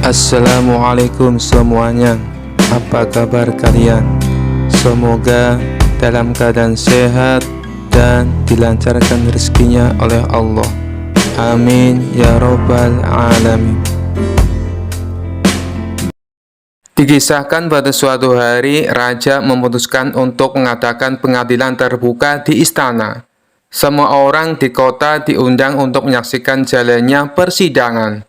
Assalamualaikum semuanya. Apa kabar kalian? Semoga dalam keadaan sehat dan dilancarkan rezekinya oleh Allah. Amin ya robbal alamin. Dikisahkan pada suatu hari, raja memutuskan untuk mengadakan pengadilan terbuka di istana. Semua orang di kota diundang untuk menyaksikan jalannya persidangan.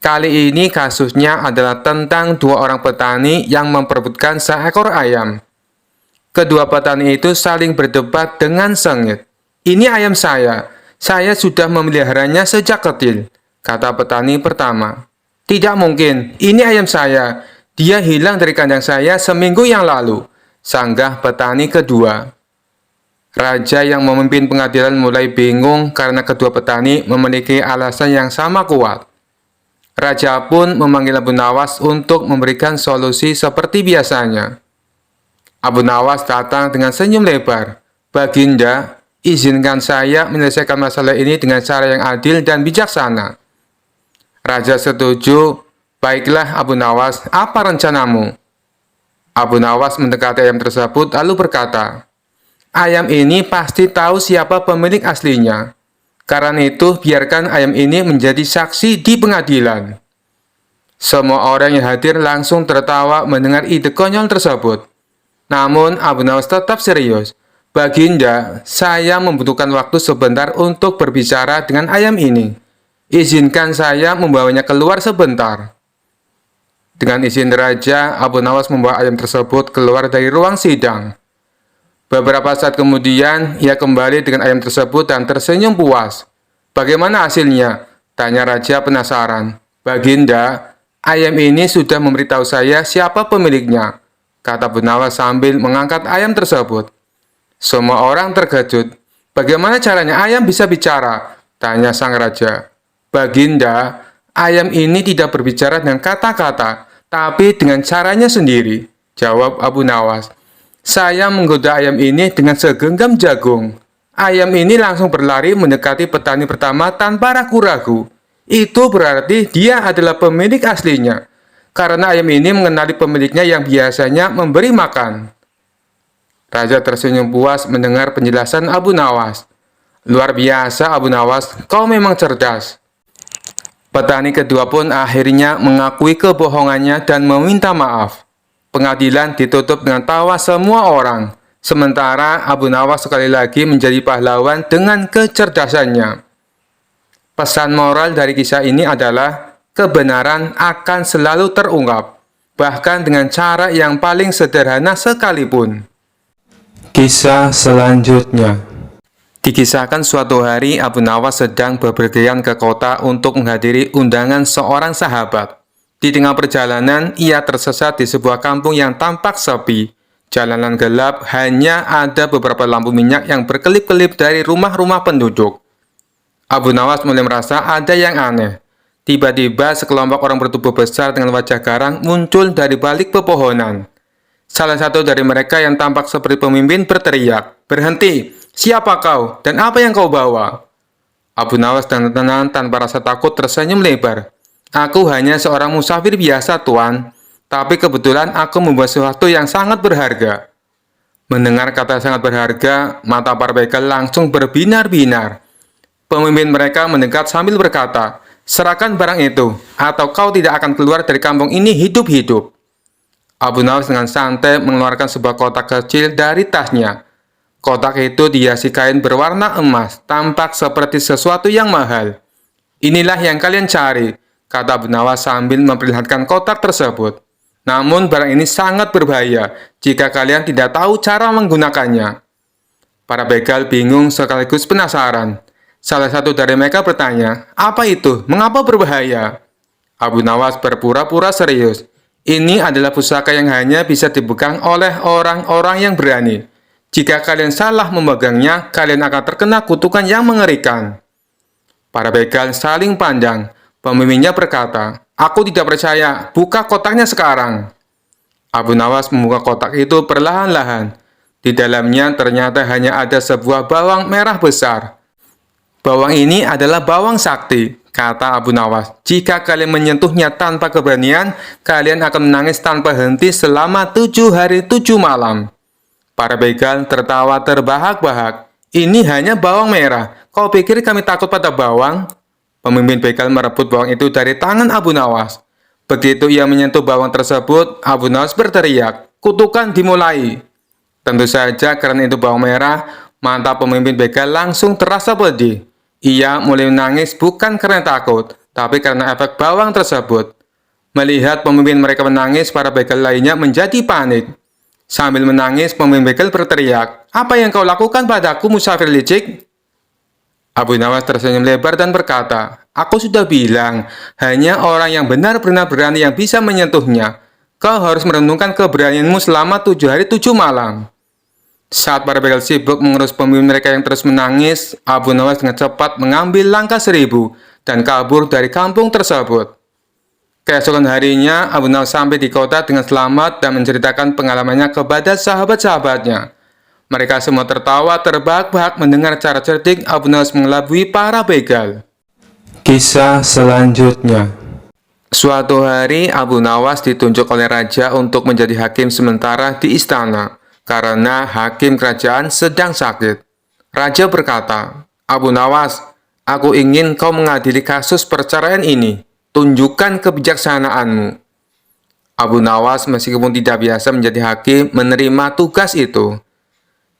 Kali ini kasusnya adalah tentang dua orang petani yang memperebutkan seekor ayam. Kedua petani itu saling berdebat dengan sengit. "Ini ayam saya sudah memeliharanya sejak kecil," kata petani pertama. "Tidak mungkin, ini ayam saya. Dia hilang dari kandang saya seminggu yang lalu," sanggah petani kedua. Raja yang memimpin pengadilan mulai bingung karena kedua petani memiliki alasan yang sama kuat. Raja pun memanggil Abu Nawas untuk memberikan solusi seperti biasanya. Abu Nawas datang dengan senyum lebar. "Baginda, izinkan saya menyelesaikan masalah ini dengan cara yang adil dan bijaksana." Raja setuju. "Baiklah Abu Nawas, apa rencanamu?" Abu Nawas mendekati ayam tersebut lalu berkata, "Ayam ini pasti tahu siapa pemilik aslinya. Karena itu, biarkan ayam ini menjadi saksi di pengadilan." Semua orang yang hadir langsung tertawa mendengar ide konyol tersebut. Namun, Abu Nawas tetap serius. "Baginda, saya membutuhkan waktu sebentar untuk berbicara dengan ayam ini. Izinkan saya membawanya keluar sebentar." Dengan izin raja, Abu Nawas membawa ayam tersebut keluar dari ruang sidang. Beberapa saat kemudian, ia kembali dengan ayam tersebut dan tersenyum puas. "Bagaimana hasilnya?" tanya raja penasaran. "Baginda, ayam ini sudah memberitahu saya siapa pemiliknya," kata Abu Nawas sambil mengangkat ayam tersebut. Semua orang terkejut. "Bagaimana caranya ayam bisa bicara?" tanya sang raja. "Baginda, ayam ini tidak berbicara dengan kata-kata, tapi dengan caranya sendiri," jawab Abu Nawas. "Saya menggoda ayam ini dengan segenggam jagung. Ayam ini langsung berlari mendekati petani pertama tanpa ragu-ragu. Itu berarti dia adalah pemilik aslinya, karena ayam ini mengenali pemiliknya yang biasanya memberi makan." Raja tersenyum puas mendengar penjelasan Abu Nawas. "Luar biasa Abu Nawas, kau memang cerdas." Petani kedua pun akhirnya mengakui kebohongannya dan meminta maaf. Pengadilan ditutup dengan tawa semua orang. Sementara Abu Nawas sekali lagi menjadi pahlawan dengan kecerdasannya. Pesan moral dari kisah ini adalah kebenaran akan selalu terungkap, bahkan dengan cara yang paling sederhana sekalipun. Kisah selanjutnya. Dikisahkan suatu hari Abu Nawas sedang bepergian ke kota untuk menghadiri undangan seorang sahabat. Di tengah perjalanan, ia tersesat di sebuah kampung yang tampak sepi. Jalanan gelap, hanya ada beberapa lampu minyak yang berkelip-kelip dari rumah-rumah penduduk. Abu Nawas mulai merasa ada yang aneh. Tiba-tiba, sekelompok orang bertubuh besar dengan wajah garang muncul dari balik pepohonan. Salah satu dari mereka yang tampak seperti pemimpin berteriak, "Berhenti! Siapa kau? Dan apa yang kau bawa?" Abu Nawas dengan tenang tanpa rasa takut tersenyum lebar. "Aku hanya seorang musafir biasa, Tuan. Tapi kebetulan aku membawa sesuatu yang sangat berharga." Mendengar kata sangat berharga, mata para begal langsung berbinar-binar. Pemimpin mereka mendekat sambil berkata, "Serahkan barang itu, atau kau tidak akan keluar dari kampung ini hidup-hidup." Abu Nawas dengan santai mengeluarkan sebuah kotak kecil dari tasnya. Kotak itu dihiasi kain berwarna emas, tampak seperti sesuatu yang mahal. "Inilah yang kalian cari," kata Abu Nawas sambil memperlihatkan kotak tersebut. "Namun barang ini sangat berbahaya jika kalian tidak tahu cara menggunakannya." Para begal bingung sekaligus penasaran. Salah satu dari mereka bertanya, "Apa itu? Mengapa berbahaya?" Abu Nawas berpura-pura serius. "Ini adalah pusaka yang hanya bisa dipegang oleh orang-orang yang berani. Jika kalian salah memegangnya, kalian akan terkena kutukan yang mengerikan." Para begal saling pandang. Pemimpinnya berkata, "Aku tidak percaya, buka kotaknya sekarang." Abu Nawas membuka kotak itu perlahan-lahan. Di dalamnya ternyata hanya ada sebuah bawang merah besar. Bawang ini adalah bawang sakti. kata Abu Nawas. Jika kalian menyentuhnya tanpa keberanian, kalian akan menangis tanpa henti selama 7 hari 7 malam. Para begal tertawa terbahak-bahak. Ini hanya bawang merah. Kau pikir kami takut pada bawang? Pemimpin begal merebut bawang itu dari tangan Abu Nawas. Begitu ia menyentuh bawang tersebut, Abu Nawas berteriak, kutukan dimulai. Tentu saja karena itu bawang merah, mata pemimpin begal langsung terasa pedih. Ia mulai menangis bukan karena takut, tapi karena efek bawang tersebut. Melihat pemimpin mereka menangis, para begal lainnya menjadi panik. Sambil menangis, pemimpin begal berteriak, "Apa yang kau lakukan padaku, musafir licik?" Abu Nawas tersenyum lebar dan berkata, "Aku sudah bilang, hanya orang yang benar-benar berani yang bisa menyentuhnya. Kau harus merenungkan keberanianmu selama 7 hari 7 malam." Saat para begal sibuk mengurus pemimpin mereka yang terus menangis, Abu Nawas dengan cepat mengambil langkah 1000 dan kabur dari kampung tersebut. Keesokan harinya, Abu Nawas sampai di kota dengan selamat dan menceritakan pengalamannya kepada sahabat-sahabatnya. Mereka semua tertawa terbahak-bahak mendengar cara cerdik Abu Nawas mengelabui para begal. Kisah selanjutnya. Suatu hari, Abu Nawas ditunjuk oleh raja untuk menjadi hakim sementara di istana, karena hakim kerajaan sedang sakit. Raja berkata, "Abu Nawas, aku ingin kau mengadili kasus perceraian ini. Tunjukkan kebijaksanaanmu." Abu Nawas meskipun tidak biasa menjadi hakim menerima tugas itu.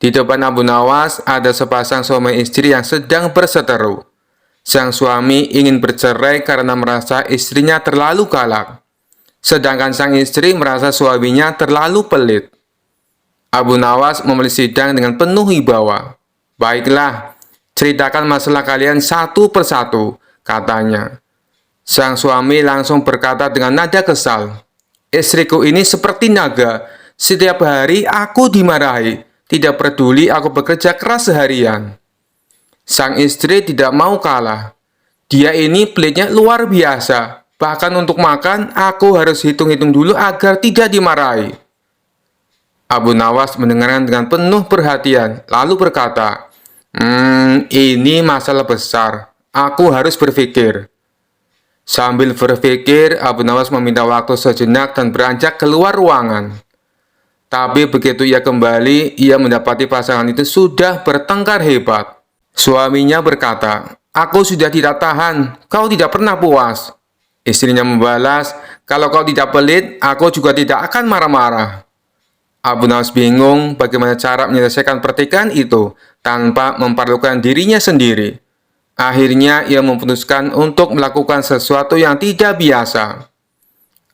Di depan Abu Nawas ada sepasang suami istri yang sedang berseteru. Sang suami ingin bercerai karena merasa istrinya terlalu galak. Sedangkan sang istri merasa suaminya terlalu pelit. Abu Nawas memulai sidang dengan penuh wibawa. "Baiklah, ceritakan masalah kalian satu persatu," katanya. Sang suami langsung berkata dengan nada kesal, "Istriku ini seperti naga. Setiap hari aku dimarahi. Tidak peduli aku bekerja keras seharian." Sang istri tidak mau kalah. "Dia ini pelitnya luar biasa. Bahkan untuk makan, aku harus hitung-hitung dulu agar tidak dimarahi." Abu Nawas mendengarkan dengan penuh perhatian, lalu berkata, "Ini masalah besar. Aku harus berpikir." Sambil berpikir, Abu Nawas meminta waktu sejenak dan beranjak keluar ruangan. Tapi begitu ia kembali, ia mendapati pasangan itu sudah bertengkar hebat. Suaminya berkata, "Aku sudah tidak tahan, kau tidak pernah puas." Istrinya membalas, "Kalau kau tidak pelit, aku juga tidak akan marah-marah." Abu Nawas bingung bagaimana cara menyelesaikan pertikaian itu tanpa memperlukan dirinya sendiri. Akhirnya ia memutuskan untuk melakukan sesuatu yang tidak biasa.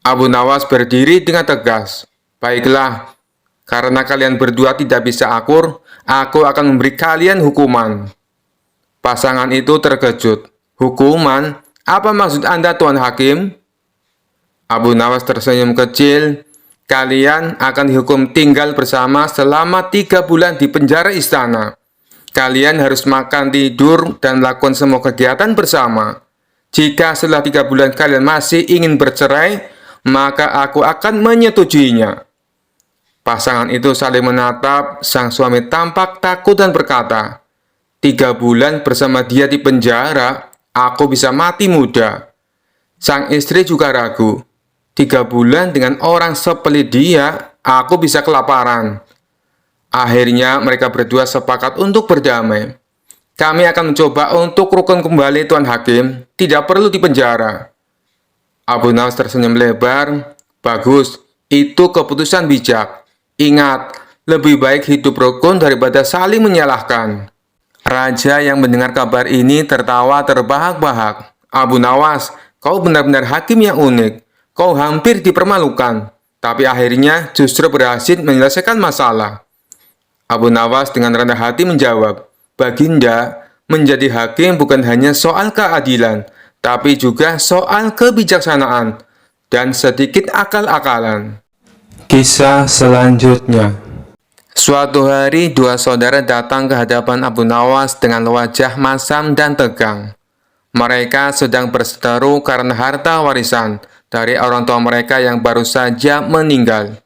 Abu Nawas berdiri dengan tegas. "Baiklah, karena kalian berdua tidak bisa akur, aku akan memberi kalian hukuman." Pasangan itu terkejut. "Hukuman? Apa maksud Anda, Tuan Hakim?" Abu Nawas tersenyum kecil. "Kalian akan dihukum tinggal bersama selama 3 bulan di penjara istana. Kalian harus makan, tidur, dan melakukan semua kegiatan bersama. Jika setelah 3 bulan kalian masih ingin bercerai, maka aku akan menyetujuinya." Pasangan itu saling menatap. Sang suami tampak takut dan berkata, "3 bulan bersama dia di penjara, aku bisa mati muda." Sang istri juga ragu. 3 bulan dengan orang sepelit dia, aku bisa kelaparan." Akhirnya mereka berdua sepakat untuk berdamai. "Kami akan mencoba untuk rukun kembali, Tuan Hakim. Tidak perlu dipenjara." Abu Nawas tersenyum lebar. "Bagus, itu keputusan bijak. Ingat, lebih baik hidup rukun daripada saling menyalahkan." Raja yang mendengar kabar ini tertawa terbahak-bahak. "Abu Nawas, kau benar-benar hakim yang unik. Kau hampir dipermalukan, tapi akhirnya justru berhasil menyelesaikan masalah." Abu Nawas dengan rendah hati menjawab, "Baginda, menjadi hakim bukan hanya soal keadilan, tapi juga soal kebijaksanaan dan sedikit akal-akalan." Kisah selanjutnya. Suatu hari, 2 saudara datang ke hadapan Abu Nawas dengan wajah masam dan tegang. Mereka sedang berseteru karena harta warisan dari orang tua mereka yang baru saja meninggal.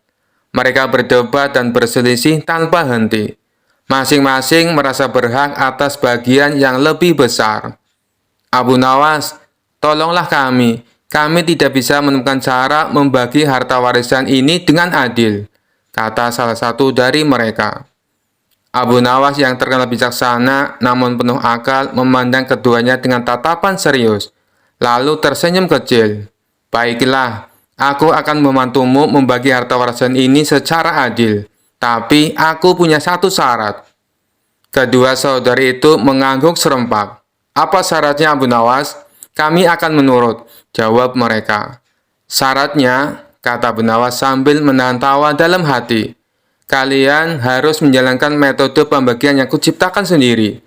Mereka berdebat dan berselisih tanpa henti. Masing-masing merasa berhak atas bagian yang lebih besar. "Abu Nawas, tolonglah kami. Kami tidak bisa menemukan cara membagi harta warisan ini dengan adil, kata salah satu dari mereka. Abu Nawas yang terkenal bijaksana namun penuh akal memandang keduanya dengan tatapan serius, lalu tersenyum kecil. Baiklah, aku akan membantumu membagi harta warisan ini secara adil, tapi aku punya satu syarat. Kedua saudari itu mengangguk serempak. Apa syaratnya Abu Nawas? Kami akan menurut, jawab mereka. Syaratnya, kata Abu Nawas sambil menahan tawa dalam hati. Kalian harus menjalankan metode pembagian yang kuciptakan sendiri.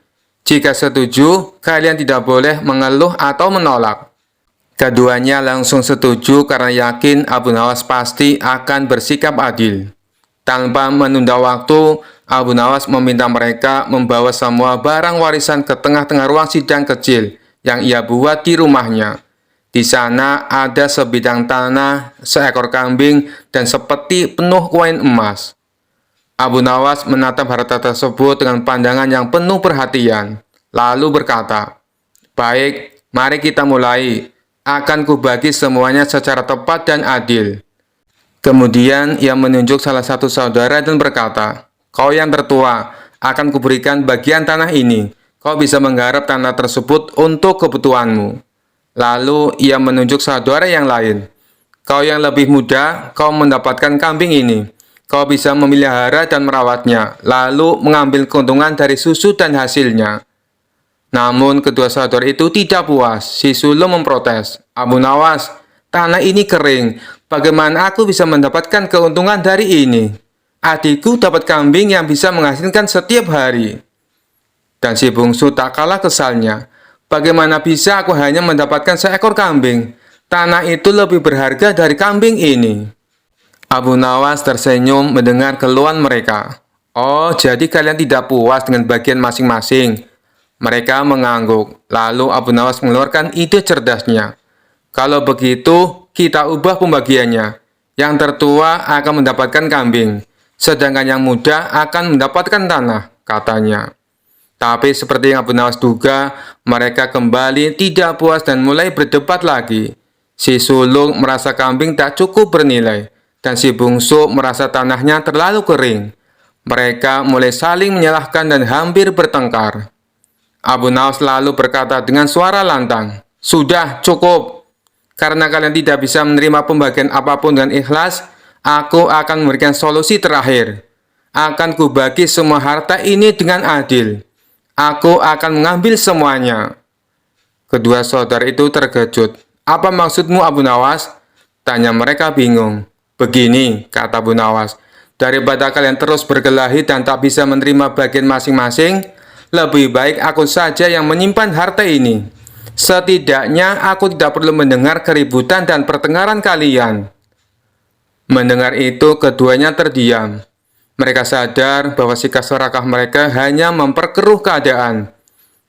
Jika setuju, kalian tidak boleh mengeluh atau menolak. Keduanya langsung setuju karena yakin Abu Nawas pasti akan bersikap adil. Tanpa menunda waktu, Abu Nawas meminta mereka membawa semua barang warisan ke tengah-tengah ruang sidang kecil yang ia buat di rumahnya. Di sana ada sebidang tanah, seekor kambing, dan sepeti penuh koin emas. Abu Nawas menatap harta tersebut dengan pandangan yang penuh perhatian, lalu berkata, "Baik, mari kita mulai. Akan kubagi semuanya secara tepat dan adil." Kemudian ia menunjuk salah satu saudara dan berkata, "Kau yang tertua, akan kuberikan bagian tanah ini. Kau bisa menggarap tanah tersebut untuk kebutuhanmu." Lalu ia menunjuk saudara yang lain, "Kau yang lebih muda, kau mendapatkan kambing ini. Kau bisa memelihara dan merawatnya, lalu mengambil keuntungan dari susu dan hasilnya." Namun kedua saudara itu tidak puas. Si sulung memprotes, "Abu Nawas, tanah ini kering. Bagaimana aku bisa mendapatkan keuntungan dari ini? Adikku dapat kambing yang bisa menghasilkan setiap hari." Dan si bungsu tak kalah kesalnya, "Bagaimana bisa aku hanya mendapatkan seekor kambing? Tanah itu lebih berharga dari kambing ini." Abu Nawas tersenyum mendengar keluhan mereka. "Oh, jadi kalian tidak puas dengan bagian masing-masing?" Mereka mengangguk. Lalu Abu Nawas mengeluarkan ide cerdasnya. "Kalau begitu, kita ubah pembagiannya. Yang tertua akan mendapatkan kambing, sedangkan yang muda akan mendapatkan tanah," katanya. Tapi seperti yang Abu Nawas duga, mereka kembali tidak puas dan mulai berdebat lagi. Si sulung merasa kambing tak cukup bernilai, dan si bungsu merasa tanahnya terlalu kering. Mereka mulai saling menyalahkan dan hampir bertengkar. Abu Nawas lalu berkata dengan suara lantang, "Sudah cukup. Karena kalian tidak bisa menerima pembagian apapun dengan ikhlas, aku akan memberikan solusi terakhir. Akan kubagi semua harta ini dengan adil. Aku akan mengambil semuanya." Kedua saudara itu terkejut. "Apa maksudmu, Abu Nawas?" tanya mereka bingung. "Begini," kata Abu Nawas, "daripada kalian terus berkelahi dan tak bisa menerima bagian masing-masing, lebih baik aku saja yang menyimpan harta ini. Setidaknya aku tidak perlu mendengar keributan dan pertengkaran kalian." Mendengar itu, keduanya terdiam. Mereka sadar bahwa sikap serakah mereka hanya memperkeruh keadaan.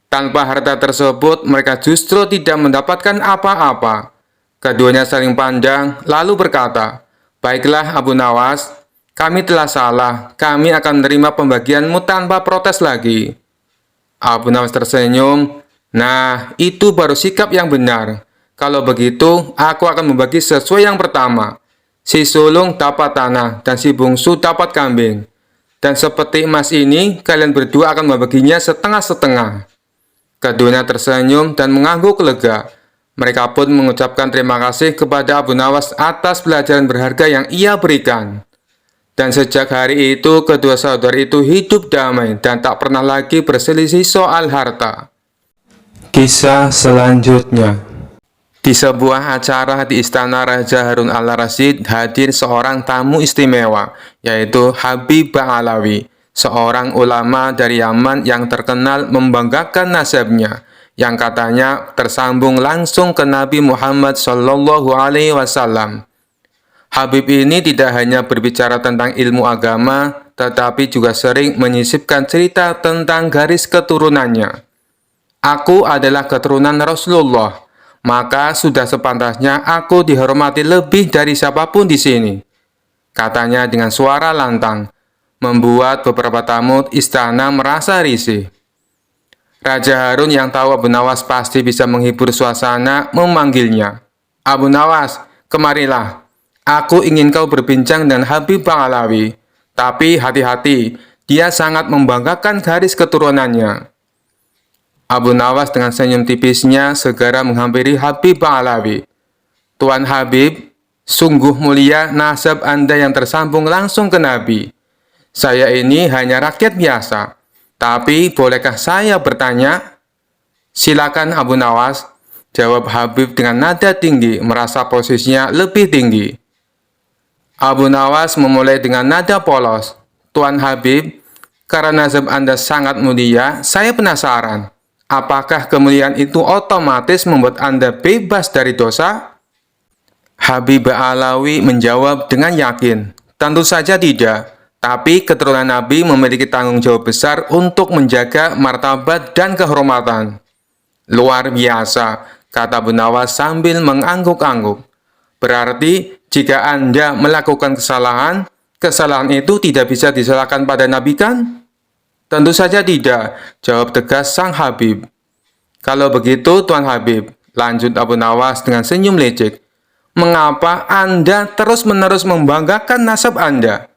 Tanpa harta tersebut, mereka justru tidak mendapatkan apa-apa. Keduanya saling pandang, lalu berkata, "Baiklah Abu Nawas, kami telah salah. Kami akan menerima pembagianmu tanpa protes lagi." Abu Nawas tersenyum. "Nah, itu baru sikap yang benar. Kalau begitu, aku akan membagi sesuai yang pertama. Si sulung dapat tanah, dan si bungsu dapat kambing. Dan seperti emas ini, kalian berdua akan membaginya setengah-setengah." Keduanya tersenyum dan mengangguk lega. Mereka pun mengucapkan terima kasih kepada Abu Nawas atas pelajaran berharga yang ia berikan. Dan sejak hari itu, kedua saudara itu hidup damai dan tak pernah lagi berselisih soal harta. Kisah selanjutnya. Di sebuah acara di Istana Raja Harun al-Rasyid hadir seorang tamu istimewa, yaitu Habib Ba'alawi, seorang ulama dari Yaman yang terkenal membanggakan nasabnya, yang katanya tersambung langsung ke Nabi Muhammad SAW. Habib ini tidak hanya berbicara tentang ilmu agama, tetapi juga sering menyisipkan cerita tentang garis keturunannya. "Aku adalah keturunan Rasulullah, maka sudah sepantasnya aku dihormati lebih dari siapapun di sini," katanya dengan suara lantang, membuat beberapa tamu istana merasa risih. Raja Harun yang tahu Abu Nawas pasti bisa menghibur suasana memanggilnya. Abu Nawas, kemarilah. Aku ingin kau berbincang dengan Habib Ba'alawi. Tapi hati-hati, dia sangat membanggakan garis keturunannya. Abu Nawas dengan senyum tipisnya segera menghampiri Habib Ba'alawi. Tuan Habib, sungguh mulia nasab Anda yang tersambung langsung ke Nabi. Saya ini hanya rakyat biasa. Tapi bolehkah saya bertanya? Silakan Abu Nawas, jawab Habib dengan nada tinggi, merasa posisinya lebih tinggi. Abu Nawas memulai dengan nada polos. Tuan Habib, karena nasab Anda sangat mulia, saya penasaran. Apakah kemuliaan itu otomatis membuat Anda bebas dari dosa? Habib Ba'alawi menjawab dengan yakin, tentu saja tidak. Tapi keturunan Nabi memiliki tanggung jawab besar untuk menjaga martabat dan kehormatan. Luar biasa, kata Abu Nawas sambil mengangguk-angguk. Berarti jika Anda melakukan kesalahan, kesalahan itu tidak bisa disalahkan pada Nabi kan? Tentu saja tidak, jawab tegas sang Habib. Kalau begitu Tuan Habib, lanjut Abu Nawas dengan senyum lecek. Mengapa Anda terus-menerus membanggakan nasab Anda?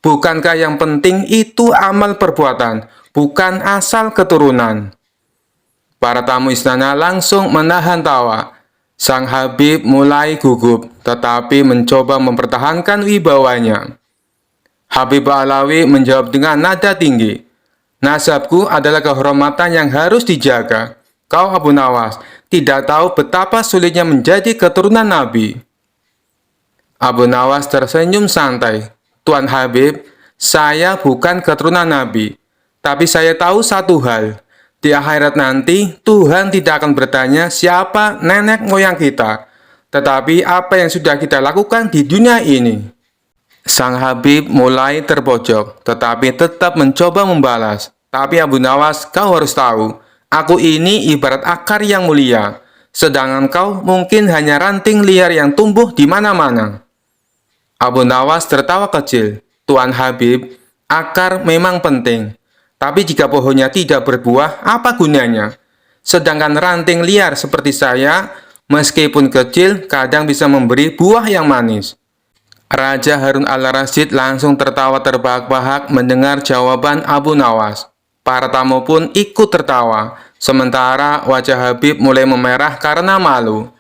Bukankah yang penting itu amal perbuatan, bukan asal keturunan? Para tamu istana langsung menahan tawa. Sang Habib mulai gugup, tetapi mencoba mempertahankan wibawanya. Habib Ba'alawi menjawab dengan nada tinggi. Nasabku adalah kehormatan yang harus dijaga. Kau Abu Nawas, tidak tahu betapa sulitnya menjadi keturunan Nabi. Abu Nawas tersenyum santai. Tuan Habib, saya bukan keturunan Nabi, tapi saya tahu satu hal. Di akhirat nanti, Tuhan tidak akan bertanya siapa nenek moyang kita, tetapi apa yang sudah kita lakukan di dunia ini. Sang Habib mulai terpojok, tetapi tetap mencoba membalas. Tapi Abu Nawas, kau harus tahu, aku ini ibarat akar yang mulia, sedangkan kau mungkin hanya ranting liar yang tumbuh di mana-mana. Abu Nawas tertawa kecil. Tuan Habib, akar memang penting. Tapi jika pohonnya tidak berbuah, apa gunanya? Sedangkan ranting liar seperti saya, meskipun kecil, kadang bisa memberi buah yang manis. Raja Harun al-Rasyid langsung tertawa terbahak-bahak mendengar jawaban Abu Nawas. Para tamu pun ikut tertawa, sementara wajah Habib mulai memerah karena malu.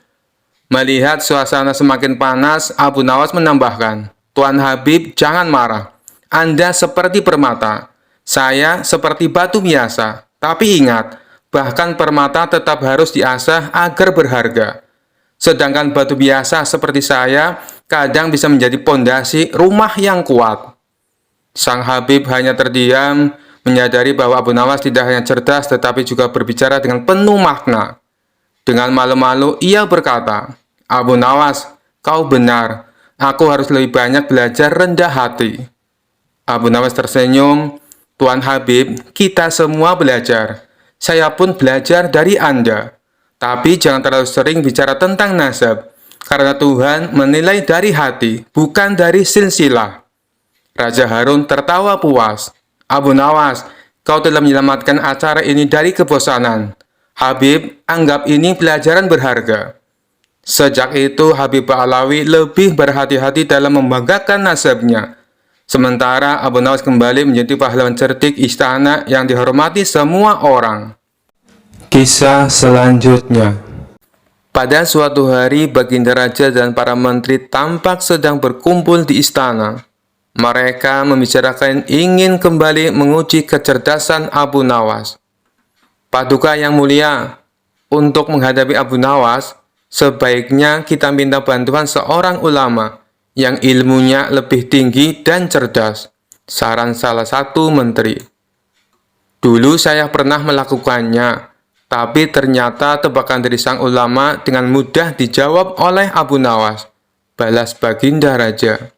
Melihat suasana semakin panas, Abu Nawas menambahkan, Tuan Habib, jangan marah. Anda seperti permata. Saya seperti batu biasa. Tapi ingat, bahkan permata tetap harus diasah agar berharga. Sedangkan batu biasa seperti saya, kadang bisa menjadi pondasi rumah yang kuat. Sang Habib hanya terdiam, menyadari bahwa Abu Nawas tidak hanya cerdas, tetapi juga berbicara dengan penuh makna. Dengan malu-malu, ia berkata, Abu Nawas, kau benar. Aku harus lebih banyak belajar rendah hati. Abu Nawas tersenyum. Tuan Habib, kita semua belajar. Saya pun belajar dari Anda. Tapi jangan terlalu sering bicara tentang nasab. Karena Tuhan menilai dari hati, bukan dari silsilah. Raja Harun tertawa puas. Abu Nawas, kau telah menyelamatkan acara ini dari kebosanan. Habib, anggap ini pelajaran berharga. Sejak itu, Habib Ba'alawi lebih berhati-hati dalam membanggakan nasabnya. Sementara Abu Nawas kembali menjadi pahlawan cerdik istana yang dihormati semua orang. Kisah selanjutnya. Pada suatu hari, Baginda Raja dan para menteri tampak sedang berkumpul di istana. Mereka membicarakan ingin kembali menguji kecerdasan Abu Nawas. Paduka yang mulia, untuk menghadapi Abu Nawas, sebaiknya kita minta bantuan seorang ulama yang ilmunya lebih tinggi dan cerdas, saran salah satu menteri. Dulu saya pernah melakukannya, tapi ternyata tebakan dari sang ulama dengan mudah dijawab oleh Abu Nawas, balas Baginda Raja.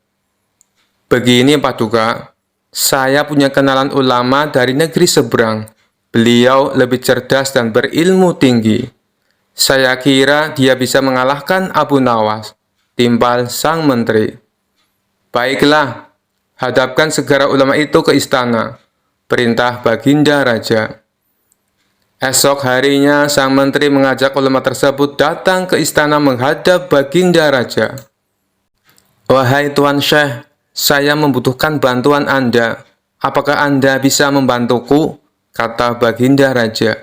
Begini Paduka, saya punya kenalan ulama dari negeri seberang. Beliau lebih cerdas dan berilmu tinggi. Saya kira dia bisa mengalahkan Abu Nawas, timpal sang menteri. Baiklah, hadapkan segera ulama itu ke istana, perintah Baginda Raja. Esok harinya, sang menteri mengajak ulama tersebut datang ke istana menghadap Baginda Raja. "Wahai Tuan Syekh, saya membutuhkan bantuan Anda. Apakah Anda bisa membantuku?" kata Baginda Raja.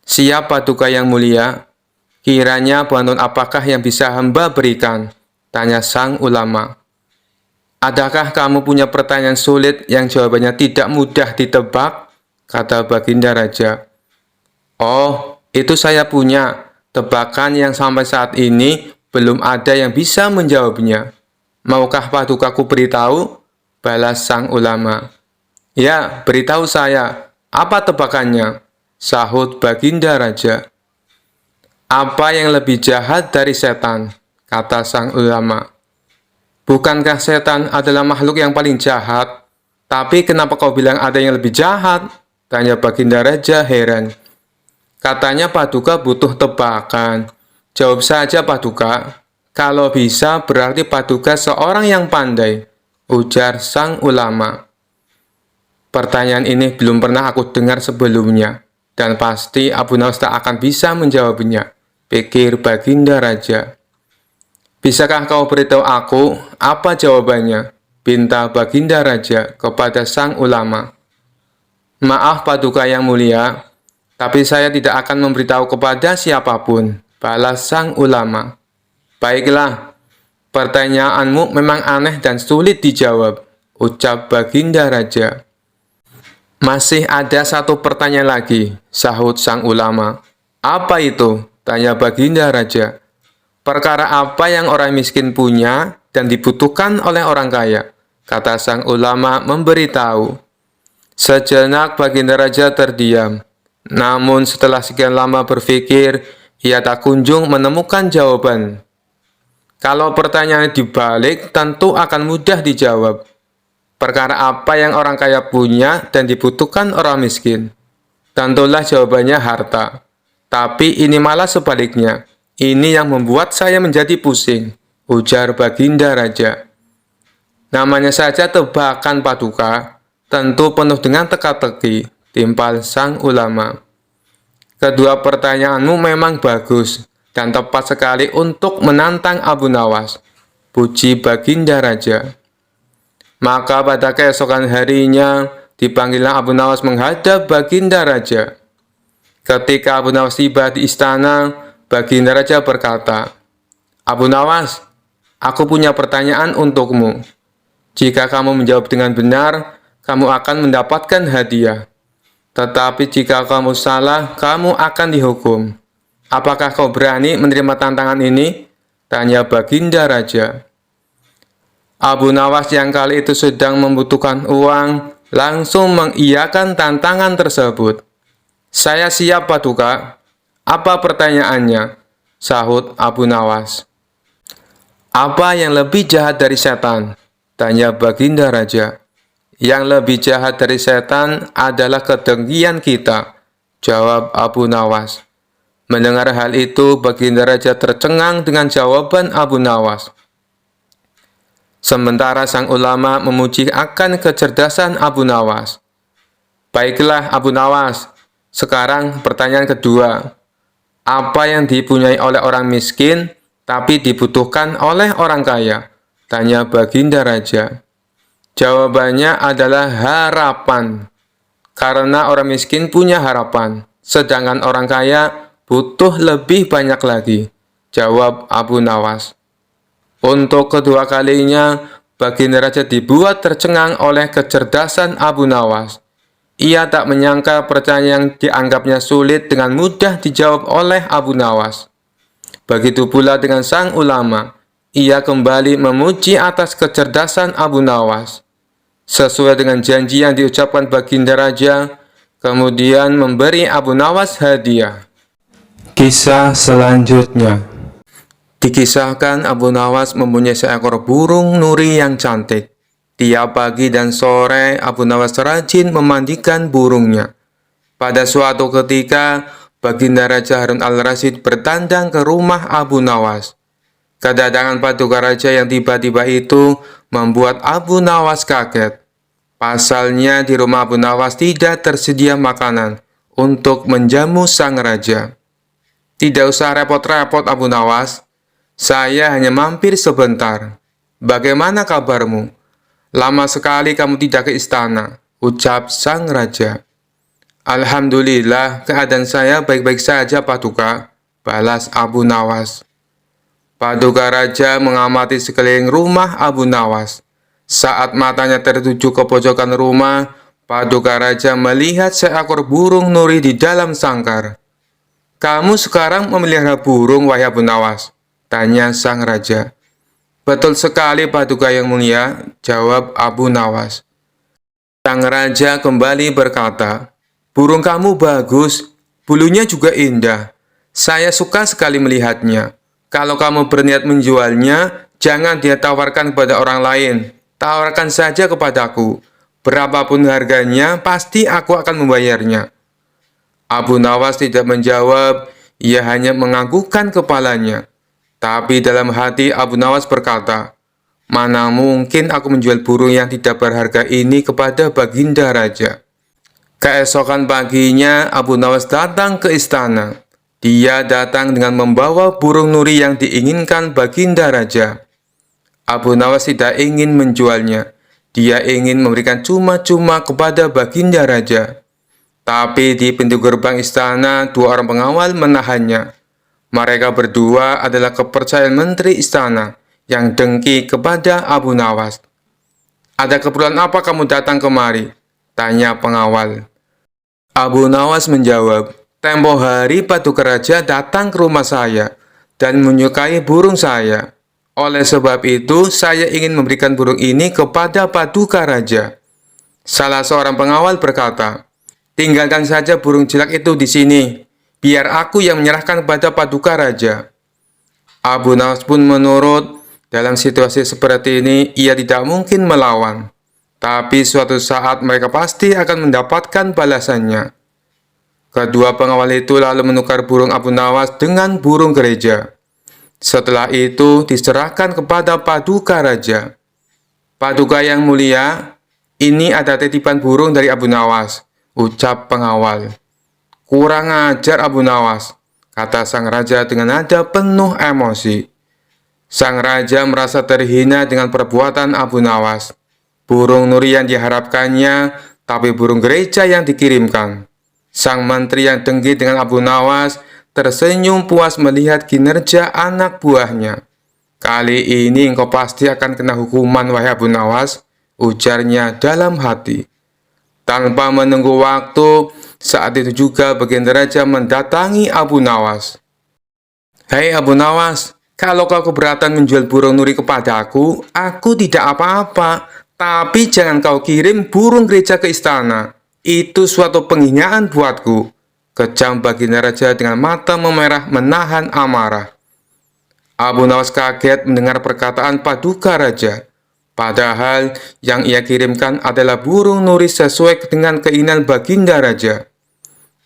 "Siap Paduka yang mulia. Kiranya bantuan apakah yang bisa hamba berikan?" tanya sang ulama. "Adakah kamu punya pertanyaan sulit yang jawabannya tidak mudah ditebak?" kata Baginda Raja. "Oh, itu saya punya. Tebakan yang sampai saat ini belum ada yang bisa menjawabnya. Maukah Padukaku beritahu?" balas sang ulama. "Ya, beritahu saya. Apa tebakannya?" sahut Baginda Raja. "Apa yang lebih jahat dari setan?" kata sang ulama. "Bukankah setan adalah makhluk yang paling jahat? Tapi kenapa kau bilang ada yang lebih jahat?" tanya Baginda Raja heran. "Katanya Paduka butuh tebakan. Jawab saja Paduka. Kalau bisa berarti Paduka seorang yang pandai," ujar sang ulama. "Pertanyaan ini belum pernah aku dengar sebelumnya, dan pasti Abu Nawas tak akan bisa menjawabnya," pikir Baginda Raja. "Bisakah kau beritahu aku apa jawabannya?" pinta Baginda Raja kepada sang ulama. "Maaf Paduka yang mulia, tapi saya tidak akan memberitahu kepada siapapun," balas sang ulama. "Baiklah, pertanyaanmu memang aneh dan sulit dijawab," ucap Baginda Raja. "Masih ada satu pertanyaan lagi," sahut sang ulama. "Apa itu?" tanya Baginda Raja. "Perkara apa yang orang miskin punya dan dibutuhkan oleh orang kaya?" kata sang ulama memberitahu. Sejenak Baginda Raja terdiam. Namun setelah sekian lama berpikir, ia tak kunjung menemukan jawaban. Kalau pertanyaan dibalik, tentu akan mudah dijawab. Perkara apa yang orang kaya punya dan dibutuhkan orang miskin? Tentulah jawabannya harta. Tapi ini malah sebaliknya. Ini yang membuat saya menjadi pusing, ujar Baginda Raja. "Namanya saja tebakan Paduka, tentu penuh dengan teka-teki," timpal sang ulama. "Kedua pertanyaanmu memang bagus dan tepat sekali untuk menantang Abu Nawas," puji Baginda Raja. Maka pada keesokan harinya, dipanggillah Abu Nawas menghadap Baginda Raja. Ketika Abu Nawas tiba di istana, Baginda Raja berkata, "Abu Nawas, aku punya pertanyaan untukmu. Jika kamu menjawab dengan benar, kamu akan mendapatkan hadiah. Tetapi jika kamu salah, kamu akan dihukum. Apakah kau berani menerima tantangan ini?" tanya Baginda Raja. Abu Nawas yang kali itu sedang membutuhkan uang, langsung mengiyakan tantangan tersebut. "Saya siap Paduka." "Apa pertanyaannya?" sahut Abu Nawas. "Apa yang lebih jahat dari setan?" tanya Baginda Raja. "Yang lebih jahat dari setan adalah kedengkian kita," jawab Abu Nawas. Mendengar hal itu, Baginda Raja tercengang dengan jawaban Abu Nawas. Sementara sang ulama memuji akan kecerdasan Abu Nawas. "Baiklah Abu Nawas, sekarang pertanyaan kedua. Apa yang dipunyai oleh orang miskin, tapi dibutuhkan oleh orang kaya?" tanya Baginda Raja. Jawabannya adalah harapan. Karena orang miskin punya harapan, sedangkan orang kaya butuh lebih banyak lagi, jawab Abu Nawas. Untuk kedua kalinya, Baginda Raja dibuat tercengang oleh kecerdasan Abu Nawas. Ia tak menyangka pertanyaan yang dianggapnya sulit dengan mudah dijawab oleh Abu Nawas. Begitu pula dengan sang ulama. Ia kembali memuji atas kecerdasan Abu Nawas. Sesuai dengan janji yang diucapkan Baginda Raja, kemudian memberi Abu Nawas hadiah. Kisah selanjutnya. Dikisahkan Abu Nawas mempunyai seekor burung nuri yang cantik. Tiap pagi dan sore Abu Nawas rajin memandikan burungnya. Pada suatu ketika, Baginda Raja Harun al-Rasyid bertandang ke rumah Abu Nawas. Kedatangan Paduka Raja yang tiba-tiba itu membuat Abu Nawas kaget. Pasalnya di rumah Abu Nawas tidak tersedia makanan untuk menjamu sang raja. Tidak usah repot-repot Abu Nawas, saya hanya mampir sebentar. Bagaimana kabarmu? Lama sekali kamu tidak ke istana, ucap sang raja. Alhamdulillah, keadaan saya baik-baik saja, Paduka, balas Abu Nawas. Paduka Raja mengamati sekeliling rumah Abu Nawas. Saat matanya tertuju ke pojokan rumah, Paduka Raja melihat seekor burung nuri di dalam sangkar. "Kamu sekarang memelihara burung, wahai Abu Nawas?" tanya sang raja. "Betul sekali, Paduka yang mulia," jawab Abu Nawas. Sang raja kembali berkata, "Burung kamu bagus, bulunya juga indah. Saya suka sekali melihatnya. Kalau kamu berniat menjualnya, jangan dia tawarkan kepada orang lain. Tawarkan saja kepadaku. Berapapun harganya, pasti aku akan membayarnya." Abu Nawas tidak menjawab, ia hanya menganggukkan kepalanya. Tapi dalam hati Abu Nawas berkata, "Mana mungkin aku menjual burung yang tidak berharga ini kepada Baginda Raja." Keesokan paginya, Abu Nawas datang ke istana. Dia datang dengan membawa burung nuri yang diinginkan Baginda Raja. Abu Nawas tidak ingin menjualnya. Dia ingin memberikan cuma-cuma kepada Baginda Raja. Tapi di pintu gerbang istana, dua orang pengawal menahannya. Mereka berdua adalah kepercayaan menteri istana yang dengki kepada Abu Nawas. "Ada keperluan apa kamu datang kemari?" tanya pengawal. Abu Nawas menjawab, "Tempo hari Paduka Raja datang ke rumah saya dan menyukai burung saya. Oleh sebab itu, saya ingin memberikan burung ini kepada Paduka Raja." Salah seorang pengawal berkata, "Tinggalkan saja burung jelek itu di sini. Biar aku yang menyerahkan kepada Paduka Raja." Abu Nawas pun menurut. Dalam situasi seperti ini, ia tidak mungkin melawan. Tapi suatu saat mereka pasti akan mendapatkan balasannya. Kedua pengawal itu lalu menukar burung Abu Nawas dengan burung gereja. Setelah itu diserahkan kepada Paduka Raja. "Paduka yang mulia, ini ada titipan burung dari Abu Nawas," ucap pengawal. "Kurang ajar Abu Nawas," kata sang raja dengan nada penuh emosi. Sang raja merasa terhina dengan perbuatan Abu Nawas. Burung nuri yang diharapkannya, tapi burung gereja yang dikirimkan. Sang menteri yang dengki dengan Abu Nawas tersenyum puas melihat kinerja anak buahnya. "Kali ini engkau pasti akan kena hukuman, wahai Abu Nawas," ujarnya dalam hati. Tanpa menunggu waktu, saat itu juga Baginda Raja mendatangi Abu Nawas. "Hei Abu Nawas, kalau kau keberatan menjual burung nuri kepadaku, aku tidak apa-apa. Tapi jangan kau kirim burung gereja ke istana. Itu suatu penghinaan buatku," kejam Baginda Raja dengan mata memerah menahan amarah. Abu Nawas kaget mendengar perkataan Paduka Raja. Padahal yang ia kirimkan adalah burung nuri sesuai dengan keinginan Baginda Raja.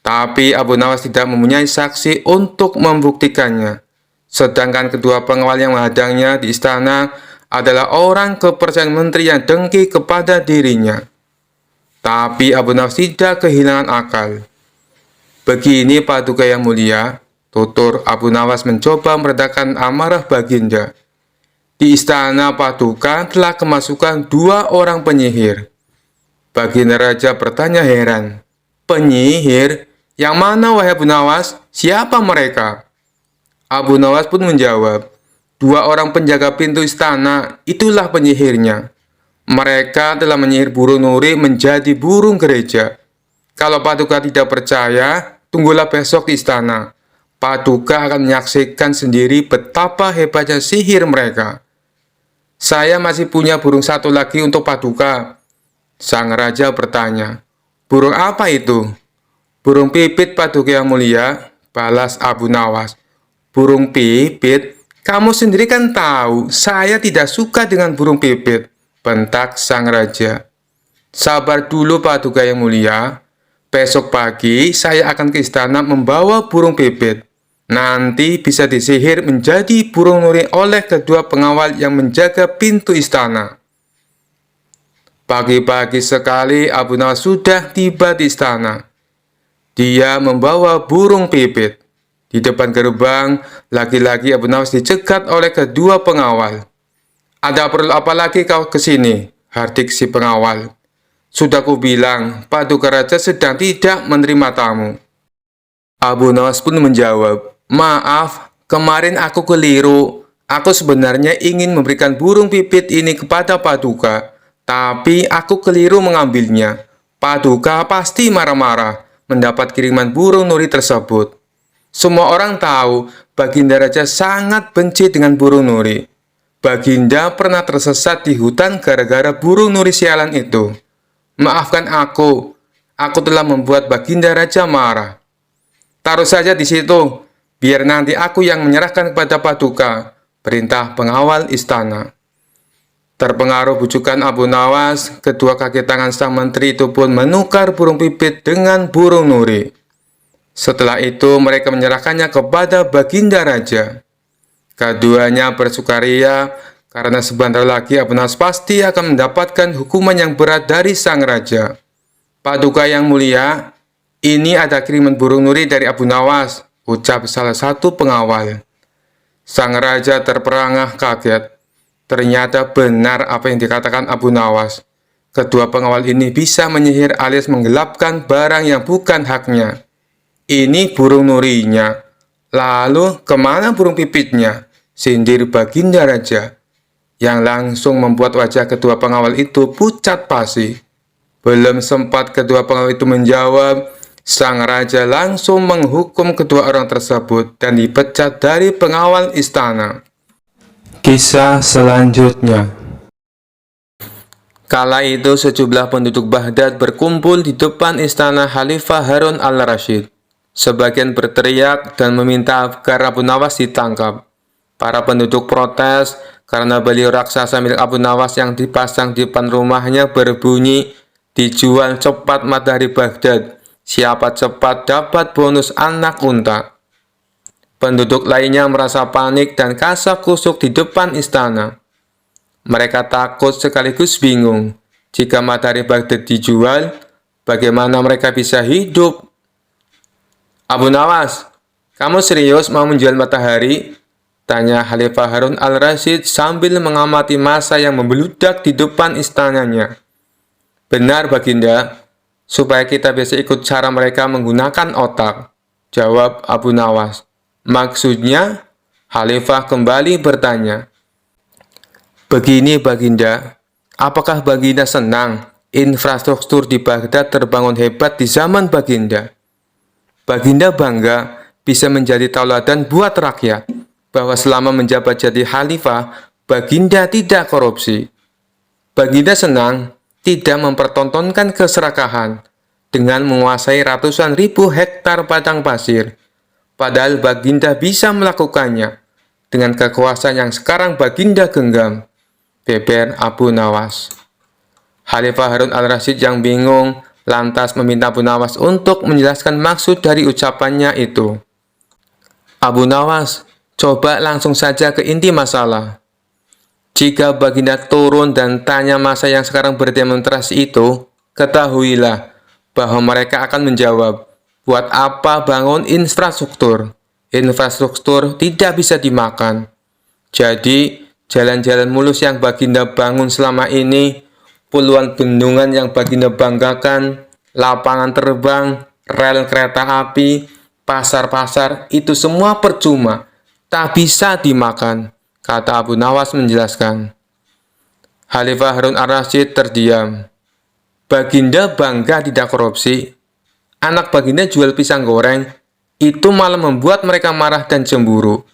Tapi Abu Nawas tidak mempunyai saksi untuk membuktikannya. Sedangkan kedua pengawal yang menghadangnya di istana adalah orang kepercayaan menteri yang dengki kepada dirinya. Tapi Abu Nawas tidak kehilangan akal. "Begini Paduka yang mulia," tutur Abu Nawas mencoba meredakan amarah Baginda. "Di istana Paduka telah kemasukan dua orang penyihir." Baginda Raja bertanya heran, "Penyihir? Yang mana wahai Abu Nawas? Siapa mereka?" Abu Nawas pun menjawab, "Dua orang penjaga pintu istana, itulah penyihirnya. Mereka telah menyihir burung nuri menjadi burung gereja. Kalau Paduka tidak percaya, tunggulah besok di istana. Paduka akan menyaksikan sendiri betapa hebatnya sihir mereka." "Saya masih punya burung satu lagi untuk Paduka," sang raja bertanya. "Burung apa itu?" "Burung pipit Paduka yang mulia," balas Abu Nawas. "Burung pipit? Kamu sendiri kan tahu, saya tidak suka dengan burung pipit," bentak sang raja. "Sabar dulu Paduka yang mulia. Besok pagi saya akan ke istana membawa burung pipit. Nanti bisa disihir menjadi burung nuri oleh kedua pengawal yang menjaga pintu istana." Pagi-pagi sekali Abu Nawas sudah tiba di istana. Dia membawa burung pipit. Di depan gerbang, laki-laki Abu Nawas dicegat oleh kedua pengawal. "Ada perlu apa lagi kau ke sini?" hardik si pengawal. "Sudah kubilang, Paduka Raja sedang tidak menerima tamu." Abu Nawas pun menjawab, "Maaf, kemarin aku keliru. Aku sebenarnya ingin memberikan burung pipit ini kepada Paduka, tapi aku keliru mengambilnya. Paduka pasti marah-marah mendapat kiriman burung nuri tersebut." Semua orang tahu Baginda Raja sangat benci dengan burung nuri. Baginda pernah tersesat di hutan gara-gara burung nuri sialan itu. "Maafkan aku telah membuat Baginda Raja marah." "Taruh saja di situ, biar nanti aku yang menyerahkan kepada Paduka," perintah pengawal istana. Terpengaruh bujukan Abu Nawas, kedua kaki tangan sang menteri itu pun menukar burung pipit dengan burung nuri. Setelah itu mereka menyerahkannya kepada Baginda Raja. Keduanya bersukaria karena sebentar lagi Abu Nawas pasti akan mendapatkan hukuman yang berat dari sang raja. "Paduka yang mulia, ini ada kiriman burung nuri dari Abu Nawas," ucap salah satu pengawal. Sang raja terperangah kaget. Ternyata benar apa yang dikatakan Abu Nawas. Kedua pengawal ini bisa menyihir alias menggelapkan barang yang bukan haknya. "Ini burung nurinya. Lalu kemana burung pipitnya?" sindir Baginda Raja, yang langsung membuat wajah kedua pengawal itu pucat pasi. Belum sempat kedua pengawal itu menjawab, sang raja langsung menghukum kedua orang tersebut dan dipecat dari pengawal istana. Kisah selanjutnya. Kala itu sejumlah penduduk Baghdad berkumpul di depan istana Khalifah Harun al-Rasyid. Sebagian berteriak dan meminta agar Abu Nawas ditangkap. Para penduduk protes karena baliho raksasa milik Abu Nawas yang dipasang di depan rumahnya berbunyi, "Dijual cepat matahari Baghdad. Siapa cepat dapat bonus anak unta." Penduduk lainnya merasa panik dan kasak-kusuk di depan istana. Mereka takut sekaligus bingung. Jika matahari Baghdad dijual, bagaimana mereka bisa hidup? "Abu Nawas, kamu serius mau menjual matahari?" tanya Khalifah Harun al-Rasyid sambil mengamati massa yang membeludak di depan istananya. "Benar, Baginda, supaya kita bisa ikut cara mereka menggunakan otak," jawab Abu Nawas. "Maksudnya?" Khalifah kembali bertanya. "Begini, Baginda, apakah Baginda senang infrastruktur di Baghdad terbangun hebat di zaman Baginda? Baginda bangga bisa menjadi tauladan buat rakyat, bahwa selama menjabat jadi khalifah, Baginda tidak korupsi. Baginda senang tidak mempertontonkan keserakahan dengan menguasai ratusan ribu hektar padang pasir, padahal Baginda bisa melakukannya dengan kekuasaan yang sekarang Baginda genggam," beber Abu Nawas. Khalifah Harun al-Rasyid yang bingung lantas meminta Abu Nawas untuk menjelaskan maksud dari ucapannya itu. "Abu Nawas, coba langsung saja ke inti masalah. Jika Baginda turun dan tanya massa yang sekarang berdemonstrasi itu, ketahuilah bahwa mereka akan menjawab, 'Buat apa bangun infrastruktur? Infrastruktur tidak bisa dimakan.' Jadi, jalan-jalan mulus yang Baginda bangun selama ini, puluhan bendungan yang Baginda banggakan, lapangan terbang, rel kereta api, pasar-pasar, itu semua percuma, tak bisa dimakan," kata Abu Nawas menjelaskan. Khalifah Harun al-Rasyid terdiam. Baginda bangga tidak korupsi. Anak Baginda jual pisang goreng, itu malah membuat mereka marah dan cemburu.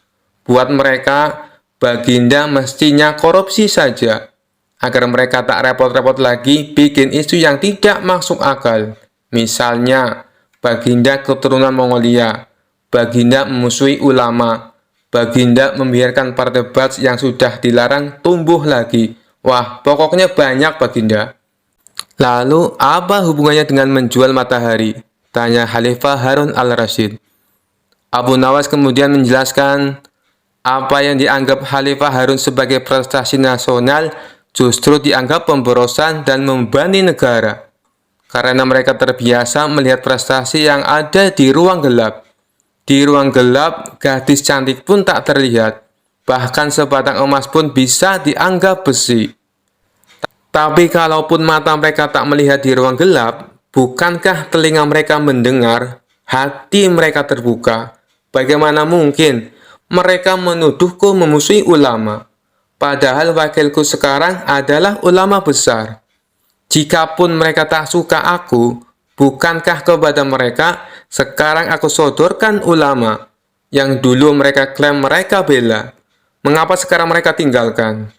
Buat mereka, Baginda mestinya korupsi saja, agar mereka tak repot-repot lagi bikin isu yang tidak masuk akal. Misalnya, Baginda keturunan Mongolia, Baginda memusuhi ulama, Baginda membiarkan perdebat yang sudah dilarang tumbuh lagi. Wah, pokoknya banyak, Baginda. "Lalu, apa hubungannya dengan menjual matahari?" tanya Khalifah Harun al-Rasyid. Abu Nawas kemudian menjelaskan, apa yang dianggap Khalifah Harun sebagai prestasi nasional justru dianggap pemborosan dan membebani negara. karena mereka terbiasa melihat prestasi yang ada di ruang gelap. Di ruang gelap, gadis cantik pun tak terlihat, bahkan sebatang emas pun bisa dianggap besi. Tapi kalaupun mata mereka tak melihat di ruang gelap, bukankah telinga mereka mendengar, hati mereka terbuka? Bagaimana mungkin mereka menuduhku memusuhi ulama? Padahal wakilku sekarang adalah ulama besar. Jikapun mereka tak suka aku, bukankah kepada mereka sekarang aku sodorkan ulama yang dulu mereka klaim mereka bela? Mengapa sekarang mereka tinggalkan?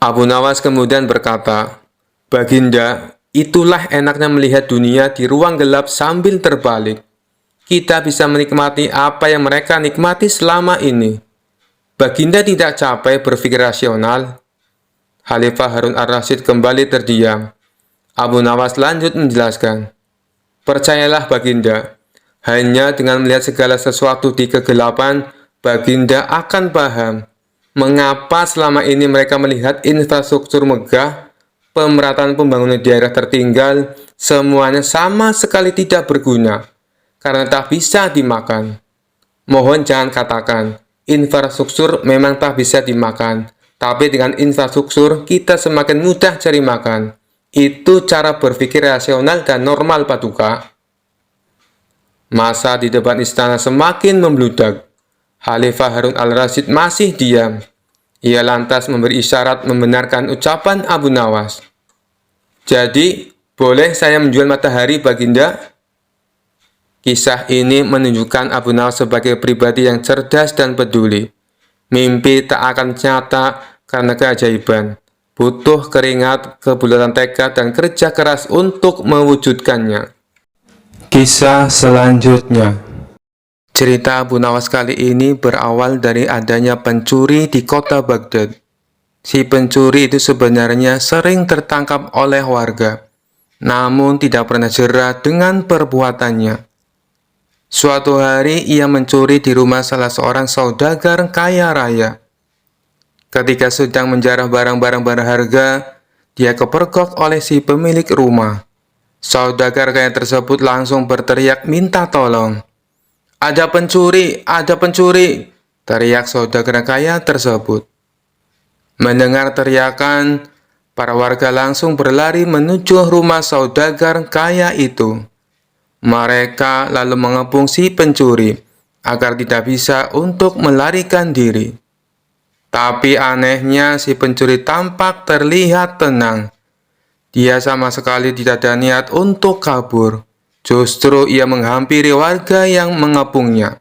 Abu Nawas kemudian berkata, "Baginda, itulah enaknya melihat dunia di ruang gelap sambil terbalik. Kita bisa menikmati apa yang mereka nikmati selama ini. Baginda tidak capek berpikir rasional?" Khalifah Harun ar-Rasyid kembali terdiam. Abu Nawas lanjut menjelaskan, "Percayalah Baginda, hanya dengan melihat segala sesuatu di kegelapan, Baginda akan paham mengapa selama ini mereka melihat infrastruktur megah, pemerataan pembangunan daerah tertinggal, semuanya sama sekali tidak berguna, karena tak bisa dimakan. Mohon jangan katakan, infrastruktur memang tak bisa dimakan, tapi dengan infrastruktur kita semakin mudah cari makan. Itu cara berpikir rasional dan normal, Paduka." Masa di depan istana semakin membludak. Khalifah Harun al-Rasyid masih diam. Ia lantas memberi isyarat membenarkan ucapan Abu Nawas. "Jadi, boleh saya menjual matahari, Baginda?" Kisah ini menunjukkan Abu Nawas sebagai pribadi yang cerdas dan peduli. Mimpi tak akan nyata karena keajaiban. Butuh keringat, kebulatan tekad, dan kerja keras untuk mewujudkannya. Kisah selanjutnya. Cerita Abu Nawas kali ini berawal dari adanya pencuri di kota Baghdad. Si pencuri itu sebenarnya sering tertangkap oleh warga, namun tidak pernah jera dengan perbuatannya. Suatu hari ia mencuri di rumah salah seorang saudagar kaya raya. Ketika sedang menjarah barang-barang berharga, dia kepergok oleh si pemilik rumah. Saudagar kaya tersebut langsung berteriak minta tolong. "Ada pencuri! Ada pencuri!" teriak saudagar kaya tersebut. Mendengar teriakan, para warga langsung berlari menuju rumah saudagar kaya itu. Mereka lalu mengepung si pencuri agar tidak bisa untuk melarikan diri. Tapi anehnya si pencuri tampak terlihat tenang. Dia sama sekali tidak ada niat untuk kabur. Justru ia menghampiri warga yang mengepungnya.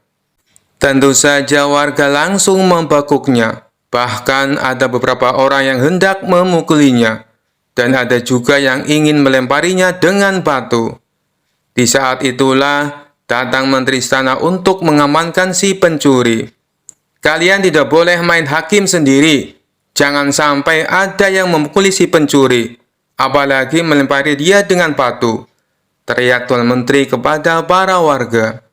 Tentu saja warga langsung membekuknya. Bahkan ada beberapa orang yang hendak memukulinya. Dan ada juga yang ingin melemparinya dengan batu. Di saat itulah datang menteri istana untuk mengamankan si pencuri. "Kalian tidak boleh main hakim sendiri. Jangan sampai ada yang memukuli si pencuri, apalagi melempari dia dengan batu," teriak Tuan Menteri kepada para warga.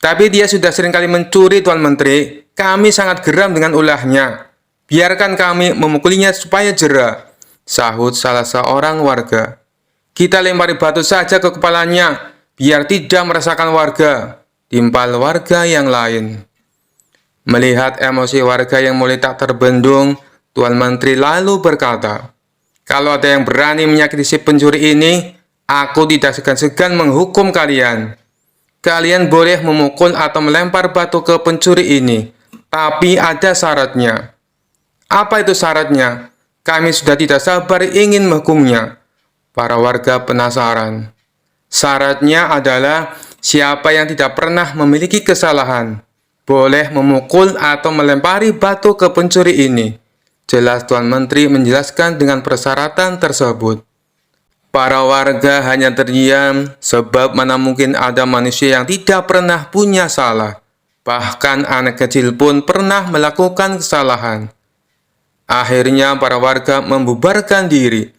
"Tapi dia sudah sering kali mencuri, Tuan Menteri. Kami sangat geram dengan ulahnya. Biarkan kami memukulinya supaya jera," sahut salah seorang warga. "Kita lempari batu saja ke kepalanya, biar tidak meresahkan warga," timpal warga yang lain. Melihat emosi warga yang mulai tak terbendung, Tuan Menteri lalu berkata, "Kalau ada yang berani menyakiti si pencuri ini, aku tidak segan-segan menghukum kalian. Kalian boleh memukul atau melempar batu ke pencuri ini, tapi ada syaratnya." "Apa itu syaratnya? Kami sudah tidak sabar ingin menghukumnya." Para warga penasaran. "Syaratnya adalah siapa yang tidak pernah memiliki kesalahan boleh memukul atau melempari batu ke pencuri ini," jelas Tuan Menteri menjelaskan dengan persyaratan tersebut. Para warga hanya terdiam, sebab mana mungkin ada manusia yang tidak pernah punya salah. Bahkan anak kecil pun pernah melakukan kesalahan. Akhirnya para warga membubarkan diri.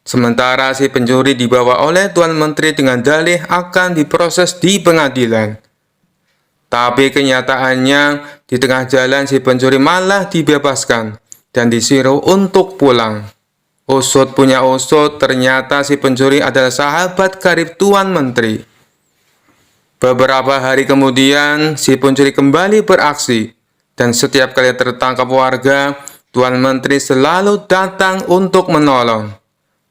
Sementara si pencuri dibawa oleh Tuan Menteri dengan dalih akan diproses di pengadilan. Tapi kenyataannya, di tengah jalan si pencuri malah dibebaskan dan disuruh untuk pulang. Usut punya usut, ternyata si pencuri adalah sahabat karib Tuan Menteri. Beberapa hari kemudian, si pencuri kembali beraksi, dan setiap kali tertangkap warga, Tuan Menteri selalu datang untuk menolong.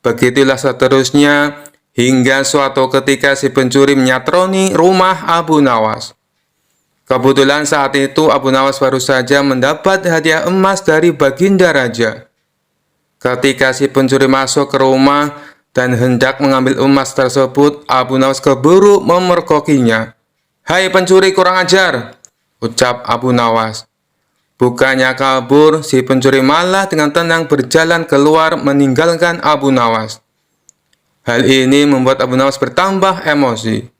Begitulah seterusnya, hingga suatu ketika si pencuri menyatroni rumah Abu Nawas. Kebetulan saat itu Abu Nawas baru saja mendapat hadiah emas dari Baginda Raja. Ketika si pencuri masuk ke rumah dan hendak mengambil emas tersebut, Abu Nawas keburu memergokinya. "Hai pencuri kurang ajar," ucap Abu Nawas. Bukannya kabur, si pencuri malah dengan tenang berjalan keluar meninggalkan Abu Nawas. Hal ini membuat Abu Nawas bertambah emosi.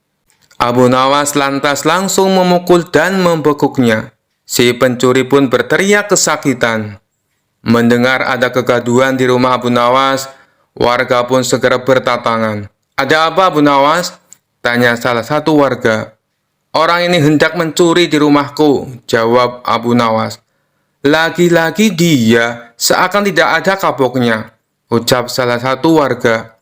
Abu Nawas lantas langsung memukul dan membekuknya. Si pencuri pun berteriak kesakitan. Mendengar ada kegaduhan di rumah Abu Nawas, warga pun segera berdatangan. "Ada apa, Abu Nawas?" tanya salah satu warga. "Orang ini hendak mencuri di rumahku," jawab Abu Nawas. "Lagi-lagi dia, seakan tidak ada kapoknya," ucap salah satu warga.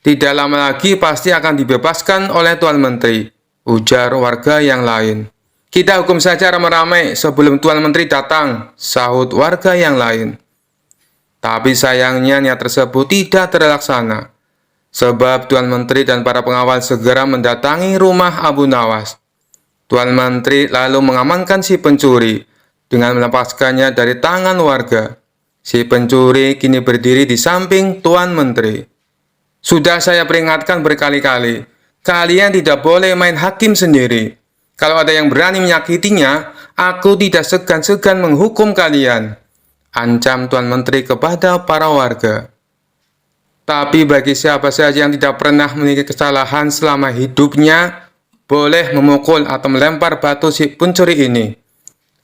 "Tidak lama lagi pasti akan dibebaskan oleh Tuan Menteri," ujar warga yang lain. "Kita hukum saja ramai-ramai sebelum Tuan Menteri datang," sahut warga yang lain. Tapi sayangnya niat tersebut tidak terlaksana, sebab Tuan Menteri dan para pengawal segera mendatangi rumah Abu Nawas. Tuan Menteri lalu mengamankan si pencuri dengan melepaskannya dari tangan warga. Si pencuri kini berdiri di samping Tuan Menteri. "Sudah saya peringatkan berkali-kali, kalian tidak boleh main hakim sendiri. Kalau ada yang berani menyakitinya, aku tidak segan-segan menghukum kalian," ancam Tuan Menteri kepada para warga. Tapi bagi siapa saja yang tidak pernah memiliki kesalahan selama hidupnya, boleh memukul atau melempar batu si pencuri ini.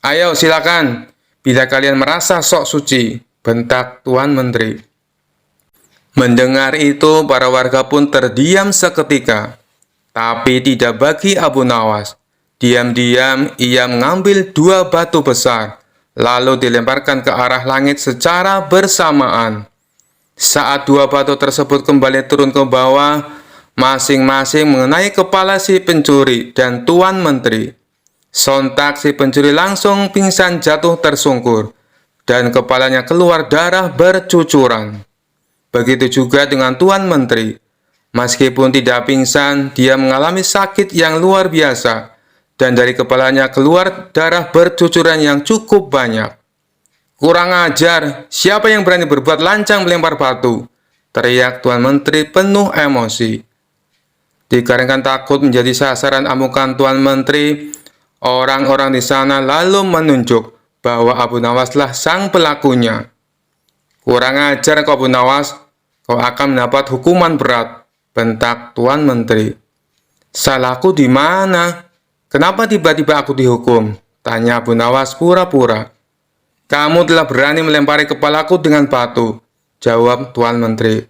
"Ayo silakan, bila kalian merasa sok suci," bentak Tuan Menteri. Mendengar itu, para warga pun terdiam seketika. Tapi tidak bagi Abu Nawas. Diam-diam ia mengambil 2 batu besar, lalu dilemparkan ke arah langit secara bersamaan. Saat 2 batu tersebut kembali turun ke bawah, masing-masing mengenai kepala si pencuri dan Tuan Menteri. Sontak si pencuri langsung pingsan jatuh tersungkur, dan kepalanya keluar darah bercucuran. Begitu juga dengan Tuan Menteri. Meskipun tidak pingsan, dia mengalami sakit yang luar biasa, dan dari kepalanya keluar darah bercucuran yang cukup banyak. "Kurang ajar, siapa yang berani berbuat lancang melempar batu?" teriak Tuan Menteri penuh emosi. Dikarenakan takut menjadi sasaran amukan Tuan Menteri, orang-orang di sana lalu menunjuk bahwa Abu Nawaslah sang pelakunya. "Kurang ajar kau Abu Nawas, kau akan mendapat hukuman berat," bentak Tuan Menteri. "Salahku di mana? Kenapa tiba-tiba aku dihukum?" tanya Abu Nawas pura-pura. "Kamu telah berani melempari kepalaku dengan batu," jawab Tuan Menteri.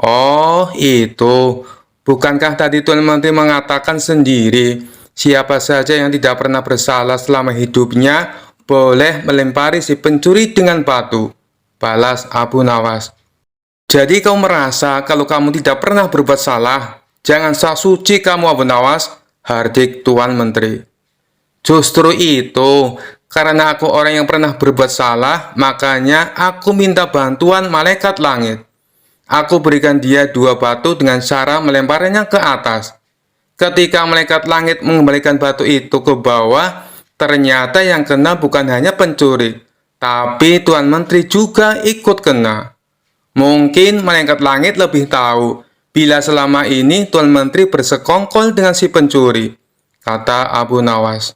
"Oh, itu. Bukankah tadi Tuan Menteri mengatakan sendiri, siapa saja yang tidak pernah bersalah selama hidupnya boleh melempari si pencuri dengan batu," balas Abu Nawas. "Jadi kau merasa kalau kamu tidak pernah berbuat salah? Jangan sok suci kamu Abu Nawas," hardik Tuan Menteri. "Justru itu, karena aku orang yang pernah berbuat salah, makanya aku minta bantuan malaikat langit. Aku berikan dia 2 batu dengan cara melemparnya ke atas. Ketika malaikat langit mengembalikan batu itu ke bawah, ternyata yang kena bukan hanya pencuri, tapi Tuan Menteri juga ikut kena. Mungkin malaikat langit lebih tahu bila selama ini Tuan Menteri bersekongkol dengan si pencuri," kata Abu Nawas.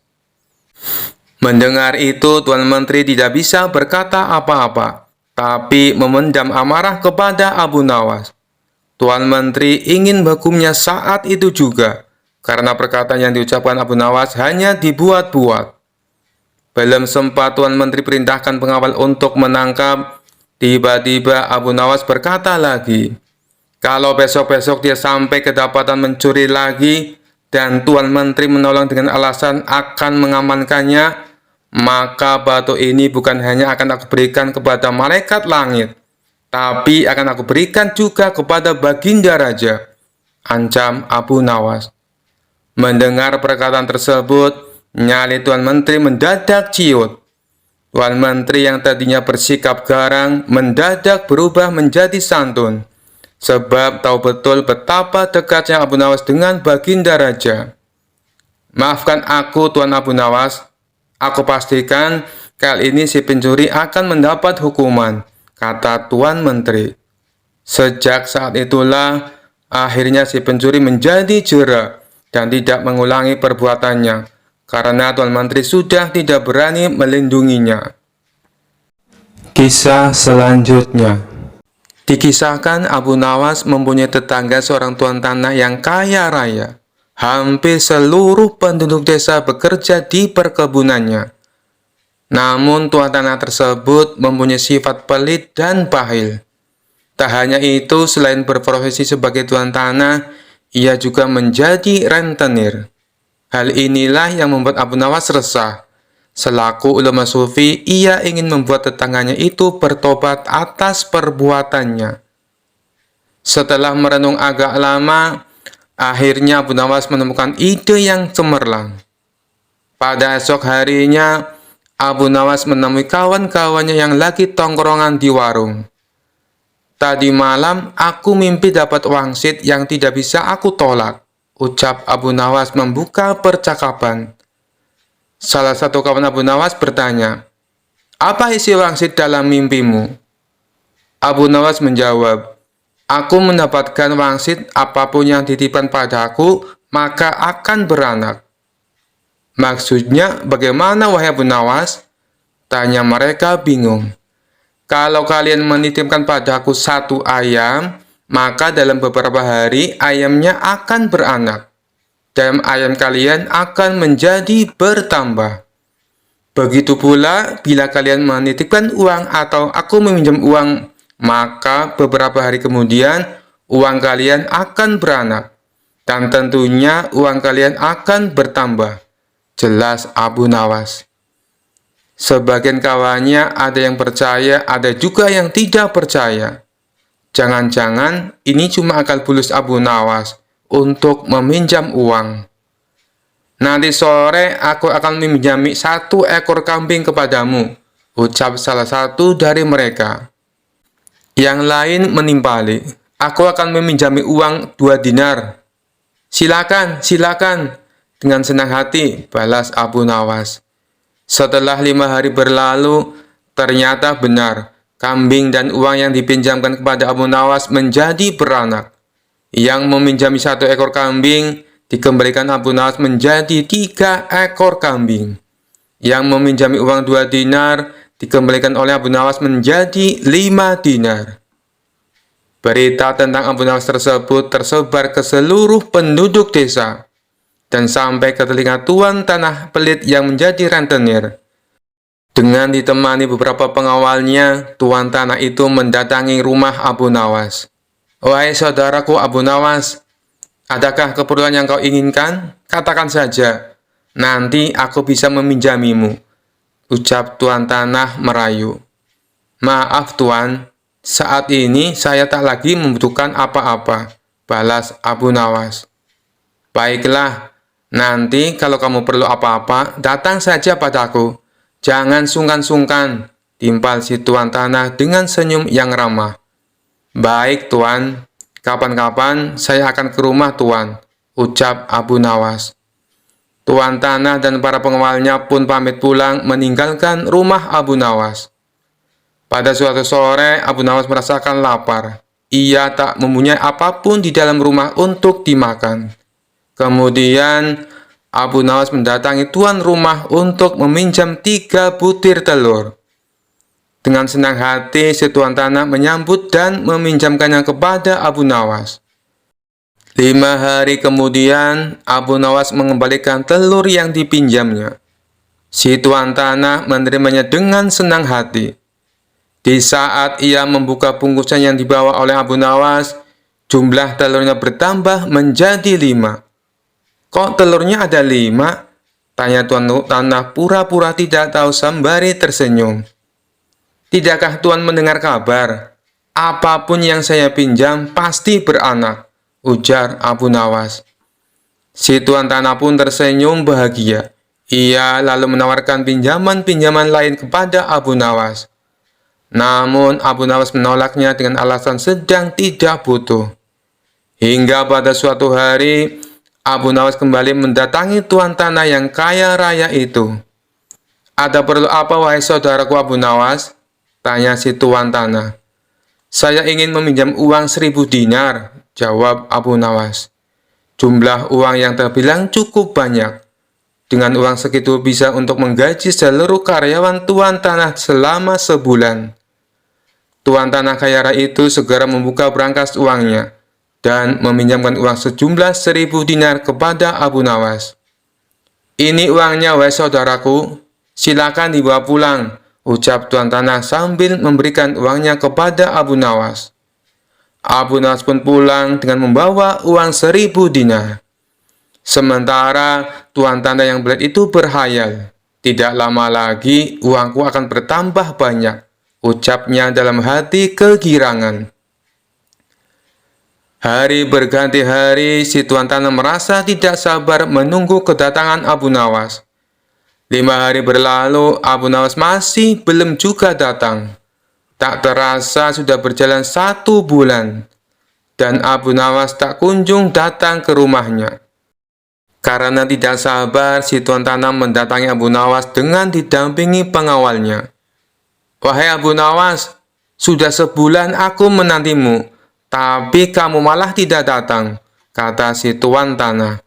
Mendengar itu, Tuan Menteri tidak bisa berkata apa-apa, tapi memendam amarah kepada Abu Nawas. Tuan Menteri ingin menghukumnya saat itu juga, karena perkataan yang diucapkan Abu Nawas hanya dibuat-buat. Belum sempat Tuan Menteri perintahkan pengawal untuk menangkap, tiba-tiba Abu Nawas berkata lagi, "Kalau besok-besok dia sampai kedapatan mencuri lagi, dan Tuan Menteri menolong dengan alasan akan mengamankannya, maka batu ini bukan hanya akan aku berikan kepada malaikat langit, tapi akan aku berikan juga kepada baginda raja, ancam Abu Nawas. Mendengar perkataan tersebut, nyali Tuan Menteri mendadak ciut. Tuan Menteri yang tadinya bersikap garang mendadak berubah menjadi santun, sebab tahu betul betapa dekatnya Abu Nawas dengan baginda raja. Maafkan aku, Tuan Abu Nawas. Aku pastikan kali ini si pencuri akan mendapat hukuman, kata Tuan Menteri. Sejak saat itulah, akhirnya si pencuri menjadi jera dan tidak mengulangi perbuatannya, karena Tuan Menteri sudah tidak berani melindunginya. Kisah selanjutnya. Dikisahkan Abu Nawas mempunyai tetangga seorang tuan tanah yang kaya raya. Hampir seluruh penduduk desa bekerja di perkebunannya. Namun tuan tanah tersebut mempunyai sifat pelit dan bahil. Tak hanya itu, selain berprofesi sebagai tuan tanah, ia juga menjadi rentenir. Hal inilah yang membuat Abu Nawas resah. Selaku ulama sufi, ia ingin membuat tetangganya itu bertobat atas perbuatannya. Setelah merenung agak lama, akhirnya Abu Nawas menemukan ide yang cemerlang. Pada esok harinya, Abu Nawas menemui kawan-kawannya yang lagi tongkrongan di warung. Tadi malam, aku mimpi dapat wangsit yang tidak bisa aku tolak, ucap Abu Nawas membuka percakapan. Salah satu kawan Abu Nawas bertanya, "Apa isi wangsit dalam mimpimu?" Abu Nawas menjawab, "Aku mendapatkan wangsit apapun yang dititipkan padaku, maka akan beranak." "Maksudnya bagaimana wahai Abu Nawas?" tanya mereka bingung. "Kalau kalian menitipkan padaku satu ayam, maka dalam beberapa hari ayamnya akan beranak. Dan ayam kalian akan menjadi bertambah. Begitu pula bila kalian menitipkan uang atau aku meminjam uang, maka beberapa hari kemudian uang kalian akan beranak. Dan tentunya uang kalian akan bertambah," jelas Abu Nawas. Sebagian kawannya ada yang percaya, ada juga yang tidak percaya. Jangan-jangan ini cuma akal bulus Abu Nawas untuk meminjam uang. "Nanti sore aku akan meminjami 1 ekor kambing kepadamu," ucap salah satu dari mereka. Yang lain menimpali, "Aku akan meminjami uang 2 dinar. Silakan, silakan," dengan senang hati balas Abu Nawas. Setelah 5 hari berlalu, ternyata benar, kambing dan uang yang dipinjamkan kepada Abu Nawas menjadi beranak. Yang meminjami 1 ekor kambing, dikembalikan Abu Nawas menjadi 3 ekor kambing. Yang meminjami uang 2 dinar, dikembalikan oleh Abu Nawas menjadi 5 dinar. Berita tentang Abu Nawas tersebut tersebar ke seluruh penduduk desa dan sampai ke telinga tuan tanah pelit yang menjadi rentenir. Dengan ditemani beberapa pengawalnya, tuan tanah itu mendatangi rumah Abu Nawas. "Wahai saudaraku Abu Nawas, adakah keperluan yang kau inginkan? Katakan saja, nanti aku bisa meminjamimu," ucap tuan tanah merayu. "Maaf tuan, saat ini saya tak lagi membutuhkan apa-apa," balas Abu Nawas. "Baiklah, nanti kalau kamu perlu apa-apa, datang saja padaku. Jangan sungkan-sungkan," timpal si tuan tanah dengan senyum yang ramah. "Baik tuan, kapan-kapan saya akan ke rumah tuan," ucap Abu Nawas. Tuan tanah dan para pengawalnya pun pamit pulang meninggalkan rumah Abu Nawas. Pada suatu sore, Abu Nawas merasakan lapar. Ia tak mempunyai apapun di dalam rumah untuk dimakan. Kemudian, Abu Nawas mendatangi tuan rumah untuk meminjam 3 butir telur. Dengan senang hati, si tuan tanah menyambut dan meminjamkannya kepada Abu Nawas. 5 hari kemudian, Abu Nawas mengembalikan telur yang dipinjamnya. Si tuan tanah menerimanya dengan senang hati. Di saat ia membuka bungkusan yang dibawa oleh Abu Nawas, jumlah telurnya bertambah menjadi 5. "Kok telurnya ada 5? Tanya tuan tanah pura-pura tidak tahu sembari tersenyum. "Tidakkah tuan mendengar kabar? Apapun yang saya pinjam pasti beranak, ujar Abu Nawas. Si tuan tanah pun tersenyum bahagia. Ia lalu menawarkan pinjaman-pinjaman lain kepada Abu Nawas. Namun Abu Nawas menolaknya dengan alasan sedang tidak butuh. Hingga pada suatu hari, Abu Nawas kembali mendatangi tuan tanah yang kaya raya itu. "Ada perlu apa, wahai saudaraku Abu Nawas?" tanya si tuan tanah. "Saya ingin meminjam uang 1.000 dinar, jawab Abu Nawas. Jumlah uang yang terbilang cukup banyak. Dengan uang segitu bisa untuk menggaji seluruh karyawan tuan tanah selama sebulan. Tuan tanah kaya raya itu segera membuka berangkas uangnya dan meminjamkan uang sejumlah 1.000 dinar kepada Abu Nawas. "Ini uangnya, wahai saudaraku. Silakan dibawa pulang," ucap tuan tanah sambil memberikan uangnya kepada Abu Nawas. Abu Nawas pun pulang dengan membawa uang 1.000 dinar. Sementara tuan tanah yang belit itu berhayal, "Tidak lama lagi uangku akan bertambah banyak," ucapnya dalam hati kegirangan. Hari berganti hari, si tuan tanah merasa tidak sabar menunggu kedatangan Abu Nawas. 5 hari berlalu, Abu Nawas masih belum juga datang. Tak terasa sudah berjalan 1 bulan, dan Abu Nawas tak kunjung datang ke rumahnya. Karena tidak sabar, si tuan tanah mendatangi Abu Nawas dengan didampingi pengawalnya. "Wahai Abu Nawas, sudah sebulan aku menantimu, tapi kamu malah tidak datang," kata si tuan tanah.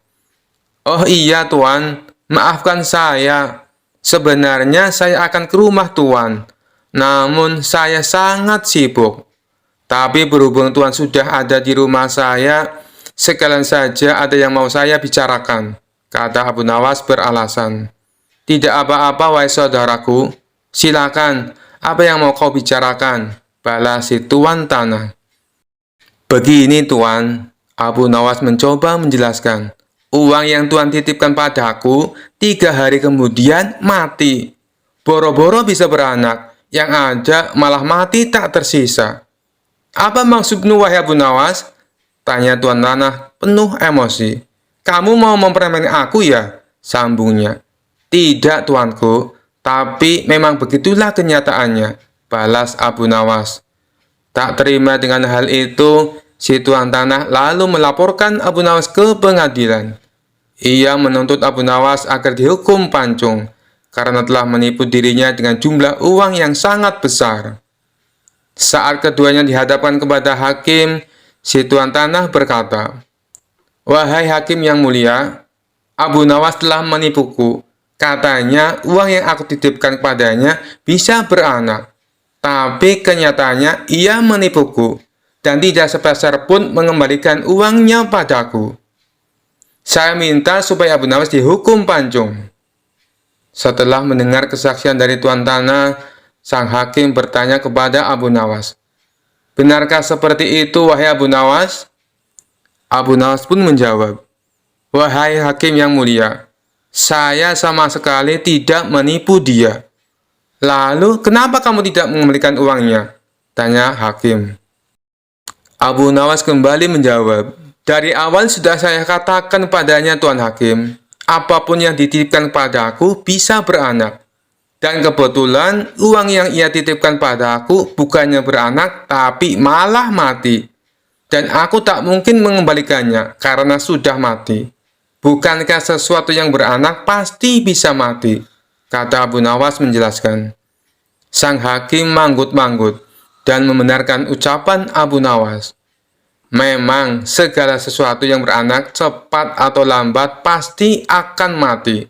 "Oh iya tuan, maafkan saya. Sebenarnya saya akan ke rumah tuan, namun saya sangat sibuk. Tapi berhubung tuan sudah ada di rumah saya, sekalian saja ada yang mau saya bicarakan," kata Abu Nawas beralasan. "Tidak apa-apa, wahai saudaraku. Silakan, apa yang mau kau bicarakan?" balas si tuan tanah. "Begini tuan," Abu Nawas mencoba menjelaskan. "Uang yang tuan titipkan padaku 3 hari kemudian mati. Boro-boro bisa beranak, yang ada malah mati tak tersisa." "Apa maksudmu, wahai Abu Nawas?" tanya tuan tanah penuh emosi. "Kamu mau mempermainkan aku ya?" sambungnya. "Tidak tuanku, tapi memang begitulah kenyataannya," balas Abu Nawas. Tak terima dengan hal itu, si tuan tanah lalu melaporkan Abu Nawas ke pengadilan. Ia menuntut Abu Nawas agar dihukum pancung karena telah menipu dirinya dengan jumlah uang yang sangat besar. Saat keduanya dihadapkan kepada hakim, si tuan tanah berkata, "Wahai hakim yang mulia, Abu Nawas telah menipuku. Katanya uang yang aku titipkan kepadanya bisa beranak, tapi kenyataannya ia menipuku dan tidak sepeser pun mengembalikan uangnya padaku. Saya minta supaya Abu Nawas dihukum pancung." Setelah mendengar kesaksian dari tuan tanah, sang hakim bertanya kepada Abu Nawas, "Benarkah seperti itu, wahai Abu Nawas?" Abu Nawas pun menjawab, "Wahai hakim yang mulia, saya sama sekali tidak menipu dia." "Lalu, kenapa kamu tidak mengembalikan uangnya?" tanya hakim. Abu Nawas kembali menjawab, "Dari awal sudah saya katakan padanya, Tuan Hakim, apapun yang dititipkan padaku bisa beranak. Dan kebetulan uang yang ia titipkan padaku bukannya beranak, tapi malah mati. Dan aku tak mungkin mengembalikannya karena sudah mati. Bukankah sesuatu yang beranak pasti bisa mati?" kata Abu Nawas menjelaskan. Sang hakim manggut-manggut dan membenarkan ucapan Abu Nawas. Memang segala sesuatu yang beranak cepat atau lambat pasti akan mati.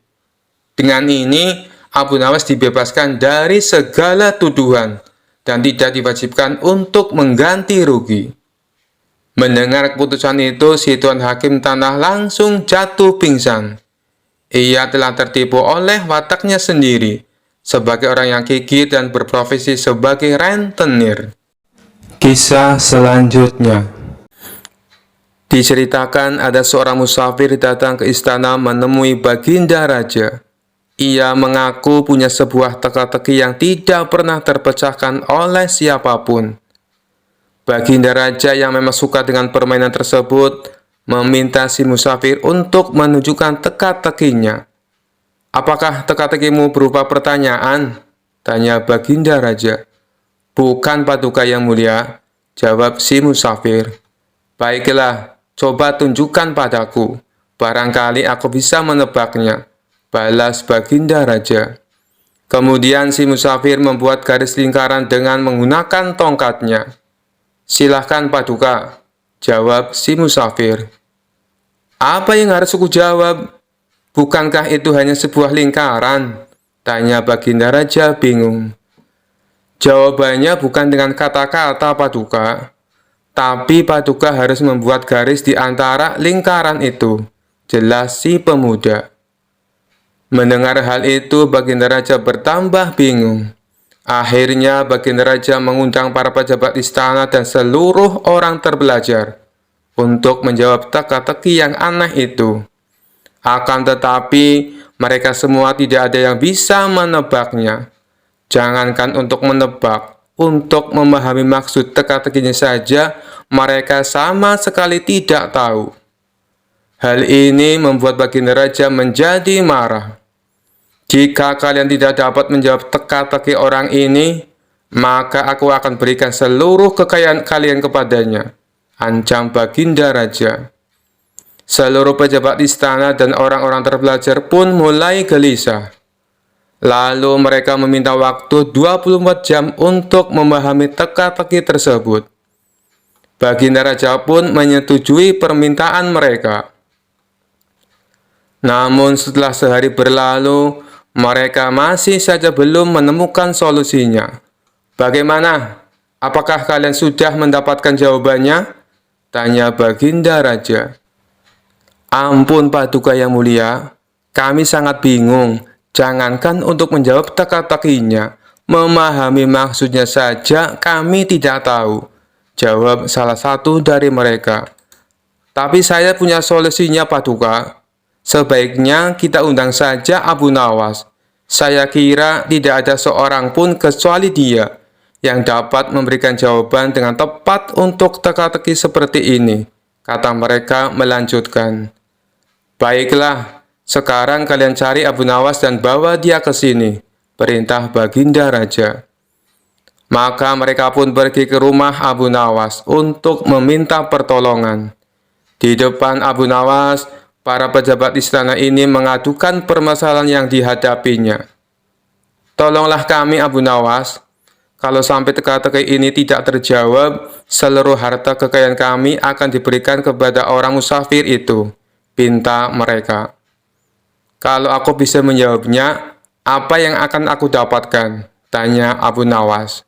Dengan ini, Abu Nawas dibebaskan dari segala tuduhan dan tidak diwajibkan untuk mengganti rugi. Mendengar keputusan itu, si tuan hakim tanah langsung jatuh pingsan. Ia telah tertipu oleh wataknya sendiri sebagai orang yang gigih dan berprofesi sebagai rentenir. Kisah selanjutnya diceritakan ada seorang musafir datang ke istana menemui Baginda Raja. Ia mengaku punya sebuah teka-teki yang tidak pernah terpecahkan oleh siapapun. Baginda raja yang memang suka dengan permainan tersebut meminta si musafir untuk menunjukkan teka-tekinya. "Apakah teka-tekimu berupa pertanyaan?" tanya baginda raja. "Bukan, Paduka yang mulia," jawab si musafir. "Baiklah, coba tunjukkan padaku. Barangkali aku bisa menebaknya," balas baginda raja. Kemudian si musafir membuat garis lingkaran dengan menggunakan tongkatnya. "Silahkan, Paduka," jawab si musafir. "Apa yang harus aku jawab? Bukankah itu hanya sebuah lingkaran?" tanya baginda raja bingung. "Jawabannya bukan dengan kata-kata, Paduka. Tapi Paduka harus membuat garis di antara lingkaran itu," jelas si pemuda. Mendengar hal itu, baginda raja bertambah bingung. Akhirnya baginda raja mengundang para pejabat istana dan seluruh orang terbelajar untuk menjawab teka-teki yang aneh itu. Akan tetapi, mereka semua tidak ada yang bisa menebaknya. Jangankan untuk menebak, untuk memahami maksud teka-tekinya saja, mereka sama sekali tidak tahu. Hal ini membuat baginda raja menjadi marah. "Jika kalian tidak dapat menjawab teka-teki orang ini, maka aku akan berikan seluruh kekayaan kalian kepadanya," ancam baginda raja. Seluruh pejabat istana dan orang-orang terbelajar pun mulai gelisah. Lalu mereka meminta waktu 24 jam untuk memahami teka-teki tersebut. Baginda raja pun menyetujui permintaan mereka. Namun setelah sehari berlalu, mereka masih saja belum menemukan solusinya. "Bagaimana? Apakah kalian sudah mendapatkan jawabannya?" tanya baginda raja. "Ampun, Paduka yang mulia, kami sangat bingung. Jangankan untuk menjawab teka-tekinya, memahami maksudnya saja kami tidak tahu," jawab salah satu dari mereka. "Tapi saya punya solusinya, Paduka. Sebaiknya kita undang saja Abu Nawas. Saya kira tidak ada seorang pun kecuali dia yang dapat memberikan jawaban dengan tepat untuk teka-teki seperti ini," kata mereka melanjutkan. "Baiklah, sekarang kalian cari Abu Nawas dan bawa dia ke sini," perintah baginda raja. Maka mereka pun pergi ke rumah Abu Nawas untuk meminta pertolongan. Di depan Abu Nawas, para pejabat istana ini mengadukan permasalahan yang dihadapinya. "Tolonglah kami, Abu Nawas. Kalau sampai teka-teki ini tidak terjawab, seluruh harta kekayaan kami akan diberikan kepada orang musafir itu," pinta mereka. "Kalau aku bisa menjawabnya, apa yang akan aku dapatkan?" tanya Abu Nawas.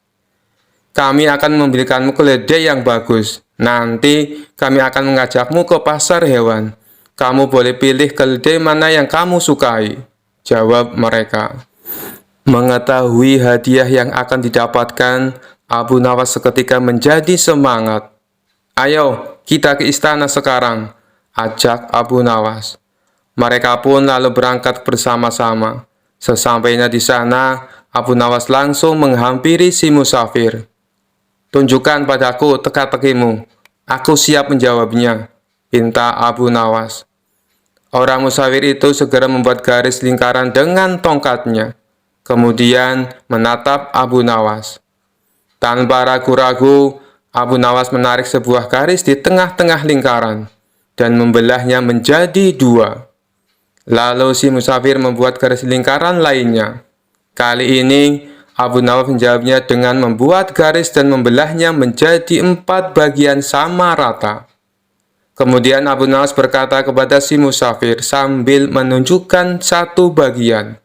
"Kami akan memberikanmu keledai yang bagus. Nanti kami akan mengajakmu ke pasar hewan. Kamu boleh pilih keledai mana yang kamu sukai," jawab mereka. Mengetahui hadiah yang akan didapatkan, Abu Nawas seketika menjadi semangat. "Ayo, kita ke istana sekarang," ajak Abu Nawas. Mereka pun lalu berangkat bersama-sama. Sesampainya di sana, Abu Nawas langsung menghampiri si musafir. "Tunjukkan padaku teka-tekimu. Aku siap menjawabnya," pinta Abu Nawas. Orang musafir itu segera membuat garis lingkaran dengan tongkatnya, kemudian menatap Abu Nawas. Tanpa ragu-ragu, Abu Nawas menarik sebuah garis di tengah-tengah lingkaran dan membelahnya menjadi dua. Lalu si musafir membuat garis lingkaran lainnya. Kali ini, Abu Nawas menjawabnya dengan membuat garis dan membelahnya menjadi 4 bagian sama rata. Kemudian Abu Nawas berkata kepada si musafir sambil menunjukkan satu bagian.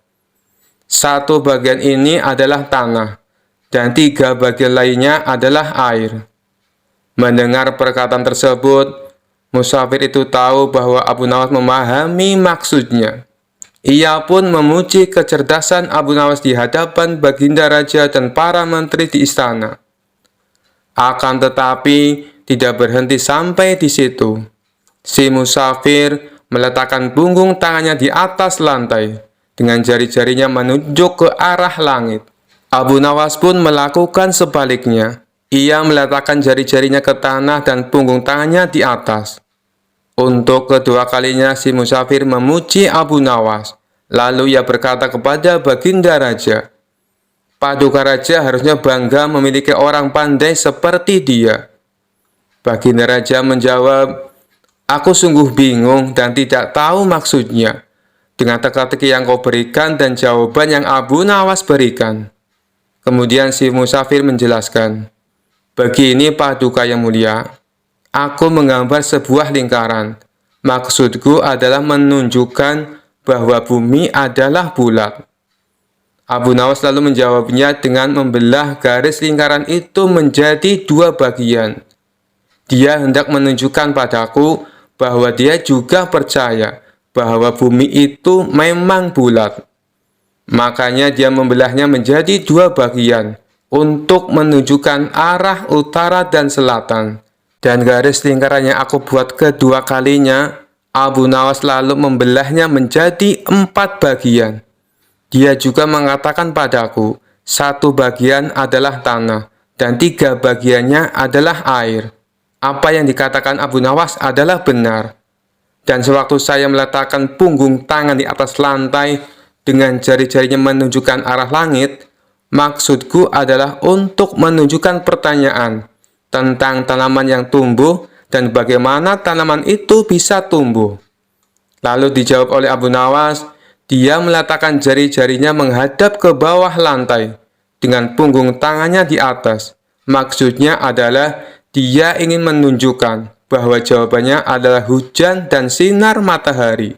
"Satu bagian ini adalah tanah, dan 3 bagian lainnya adalah air." Mendengar perkataan tersebut, musafir itu tahu bahwa Abu Nawas memahami maksudnya. Ia pun memuji kecerdasan Abu Nawas di hadapan baginda raja dan para menteri di istana. Akan tetapi, tidak berhenti sampai di situ. Si musafir meletakkan punggung tangannya di atas lantai, dengan jari-jarinya menunjuk ke arah langit. Abu Nawas pun melakukan sebaliknya. Ia meletakkan jari-jarinya ke tanah dan punggung tangannya di atas. Untuk kedua kalinya si musafir memuji Abu Nawas. Lalu ia berkata kepada Baginda Raja, "Paduka Raja harusnya bangga memiliki orang pandai seperti dia." Baginda Raja menjawab, "Aku sungguh bingung dan tidak tahu maksudnya dengan teka-teki yang kau berikan dan jawaban yang Abu Nawas berikan." Kemudian si musafir menjelaskan, "Begini Paduka yang mulia, aku menggambar sebuah lingkaran. Maksudku adalah menunjukkan bahwa bumi adalah bulat." Abu Nawas lalu menjawabnya dengan membelah garis lingkaran itu menjadi dua bagian. Dia hendak menunjukkan padaku bahwa dia juga percaya bahwa bumi itu memang bulat. Makanya dia membelahnya menjadi dua bagian untuk menunjukkan arah utara dan selatan. Dan garis lingkaran yang aku buat kedua kalinya, Abu Nawas lalu membelahnya menjadi 4 bagian. Dia juga mengatakan padaku, satu bagian adalah tanah, dan 3 bagiannya adalah air. Apa yang dikatakan Abu Nawas adalah benar. Dan sewaktu saya meletakkan punggung tangan di atas lantai dengan jari-jarinya menunjukkan arah langit, maksudku adalah untuk menunjukkan pertanyaan tentang tanaman yang tumbuh dan bagaimana tanaman itu bisa tumbuh. Lalu dijawab oleh Abu Nawas, dia meletakkan jari-jarinya menghadap ke bawah lantai dengan punggung tangannya di atas. Maksudnya adalah dia ingin menunjukkan bahwa jawabannya adalah hujan dan sinar matahari.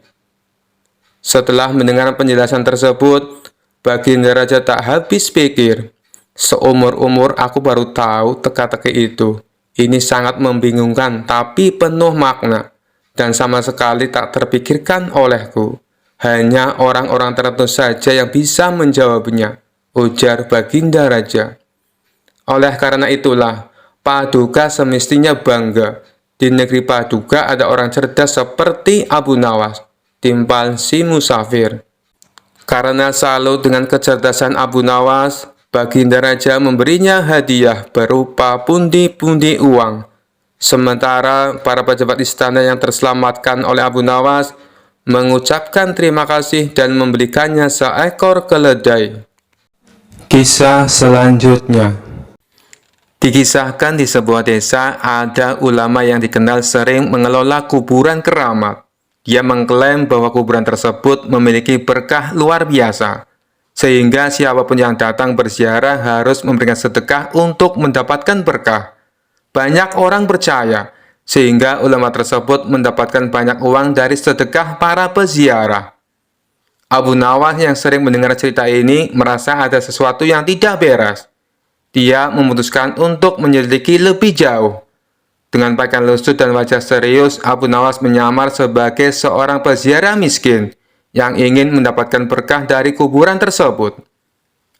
Setelah mendengar penjelasan tersebut, Baginda Raja tak habis pikir. Seumur-umur aku baru tahu teka-teki itu. Ini sangat membingungkan tapi penuh makna dan sama sekali tak terpikirkan olehku. Hanya orang-orang tertentu saja yang bisa menjawabnya, ujar Baginda Raja. Oleh karena itulah, Paduka semestinya bangga. Di negeri Paduka ada orang cerdas seperti Abu Nawas, timpal si musafir. Karena salut dengan kecerdasan Abu Nawas, Baginda Raja memberinya hadiah berupa pundi-pundi uang. Sementara para pejabat istana yang terselamatkan oleh Abu Nawas mengucapkan terima kasih dan membelikannya seekor keledai. Kisah selanjutnya. Dikisahkan di sebuah desa ada ulama yang dikenal sering mengelola kuburan keramat. Dia mengklaim bahwa kuburan tersebut memiliki berkah luar biasa, sehingga siapapun yang datang berziarah harus memberikan sedekah untuk mendapatkan berkah. Banyak orang percaya, sehingga ulama tersebut mendapatkan banyak uang dari sedekah para peziarah. Abu Nawas yang sering mendengar cerita ini merasa ada sesuatu yang tidak beres. Dia memutuskan untuk menyelidiki lebih jauh. Dengan pakaian lusuh dan wajah serius, Abu Nawas menyamar sebagai seorang peziarah miskin yang ingin mendapatkan berkah dari kuburan tersebut.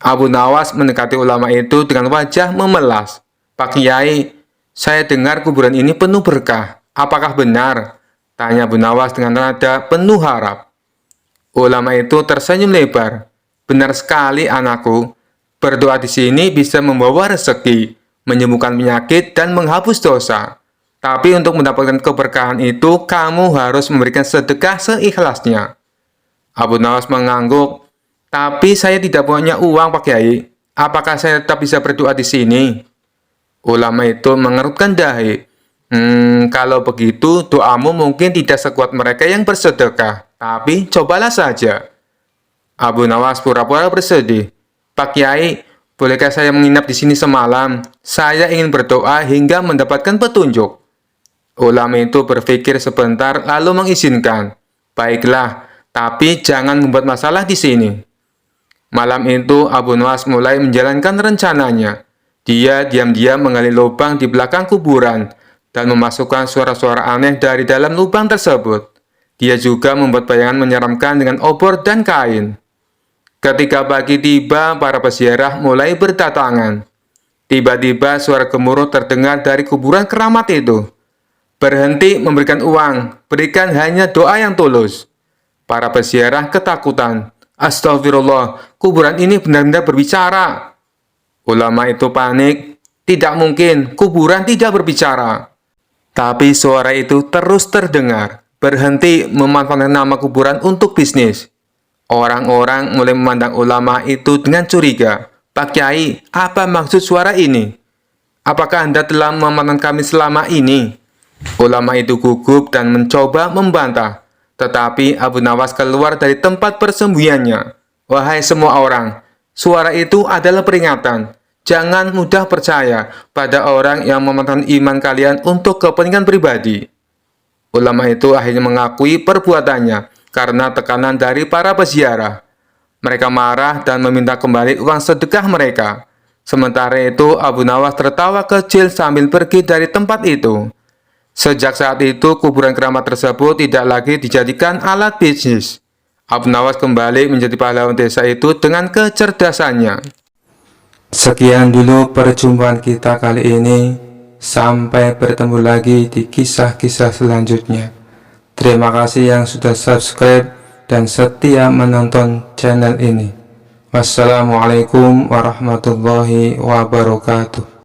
Abu Nawas mendekati ulama itu dengan wajah memelas. "Pak Kiai, saya dengar kuburan ini penuh berkah. Apakah benar?" tanya Abu Nawas dengan nada penuh harap. Ulama itu tersenyum lebar. "Benar sekali anakku. Berdoa di sini bisa membawa rezeki, menyembuhkan penyakit, dan menghapus dosa. Tapi untuk mendapatkan keberkahan itu, kamu harus memberikan sedekah seikhlasnya." Abu Nawas mengangguk, "Tapi saya tidak punya uang, Pak Kiai. Apakah saya tetap bisa berdoa di sini?" Ulama itu mengerutkan dahi. Kalau begitu, doamu mungkin tidak sekuat mereka yang bersedekah. Tapi cobalah saja." Abu Nawas pura-pura bersedih. "Pak Kiai, bolehkah saya menginap di sini semalam? Saya ingin berdoa hingga mendapatkan petunjuk." Ulama itu berpikir sebentar lalu mengizinkan. "Baiklah, tapi jangan membuat masalah di sini." Malam itu Abu Nawas mulai menjalankan rencananya. Dia diam-diam menggali lubang di belakang kuburan dan memasukkan suara-suara aneh dari dalam lubang tersebut. Dia juga membuat bayangan menyeramkan dengan obor dan kain. Ketika pagi tiba, para peziarah mulai berdatangan. Tiba-tiba suara gemuruh terdengar dari kuburan keramat itu. "Berhenti memberikan uang, berikan hanya doa yang tulus." Para peziarah ketakutan. "Astagfirullah, kuburan ini benar-benar berbicara." Ulama itu panik. Tidak mungkin, kuburan tidak berbicara. Tapi suara itu terus terdengar, berhenti memanfaatkan nama kuburan untuk bisnis. Orang-orang mulai memandang ulama itu dengan curiga. Pak Kiai, apa maksud suara ini? Apakah Anda telah memanfaatkan kami selama ini? Ulama itu gugup dan mencoba membantah. Tetapi Abu Nawas keluar dari tempat persembunyiannya. Wahai semua orang, suara itu adalah peringatan. Jangan mudah percaya pada orang yang memanfaatkan iman kalian untuk kepentingan pribadi. Ulama itu akhirnya mengakui perbuatannya karena tekanan dari para peziarah. Mereka marah dan meminta kembali uang sedekah mereka. Sementara itu, Abu Nawas tertawa kecil sambil pergi dari tempat itu. Sejak saat itu, kuburan keramat tersebut tidak lagi dijadikan alat bisnis. Abu Nawas kembali menjadi pahlawan desa itu dengan kecerdasannya. Sekian dulu perjumpaan kita kali ini. Sampai bertemu lagi di kisah-kisah selanjutnya. Terima kasih yang sudah subscribe dan setia menonton channel ini. Wassalamualaikum warahmatullahi wabarakatuh.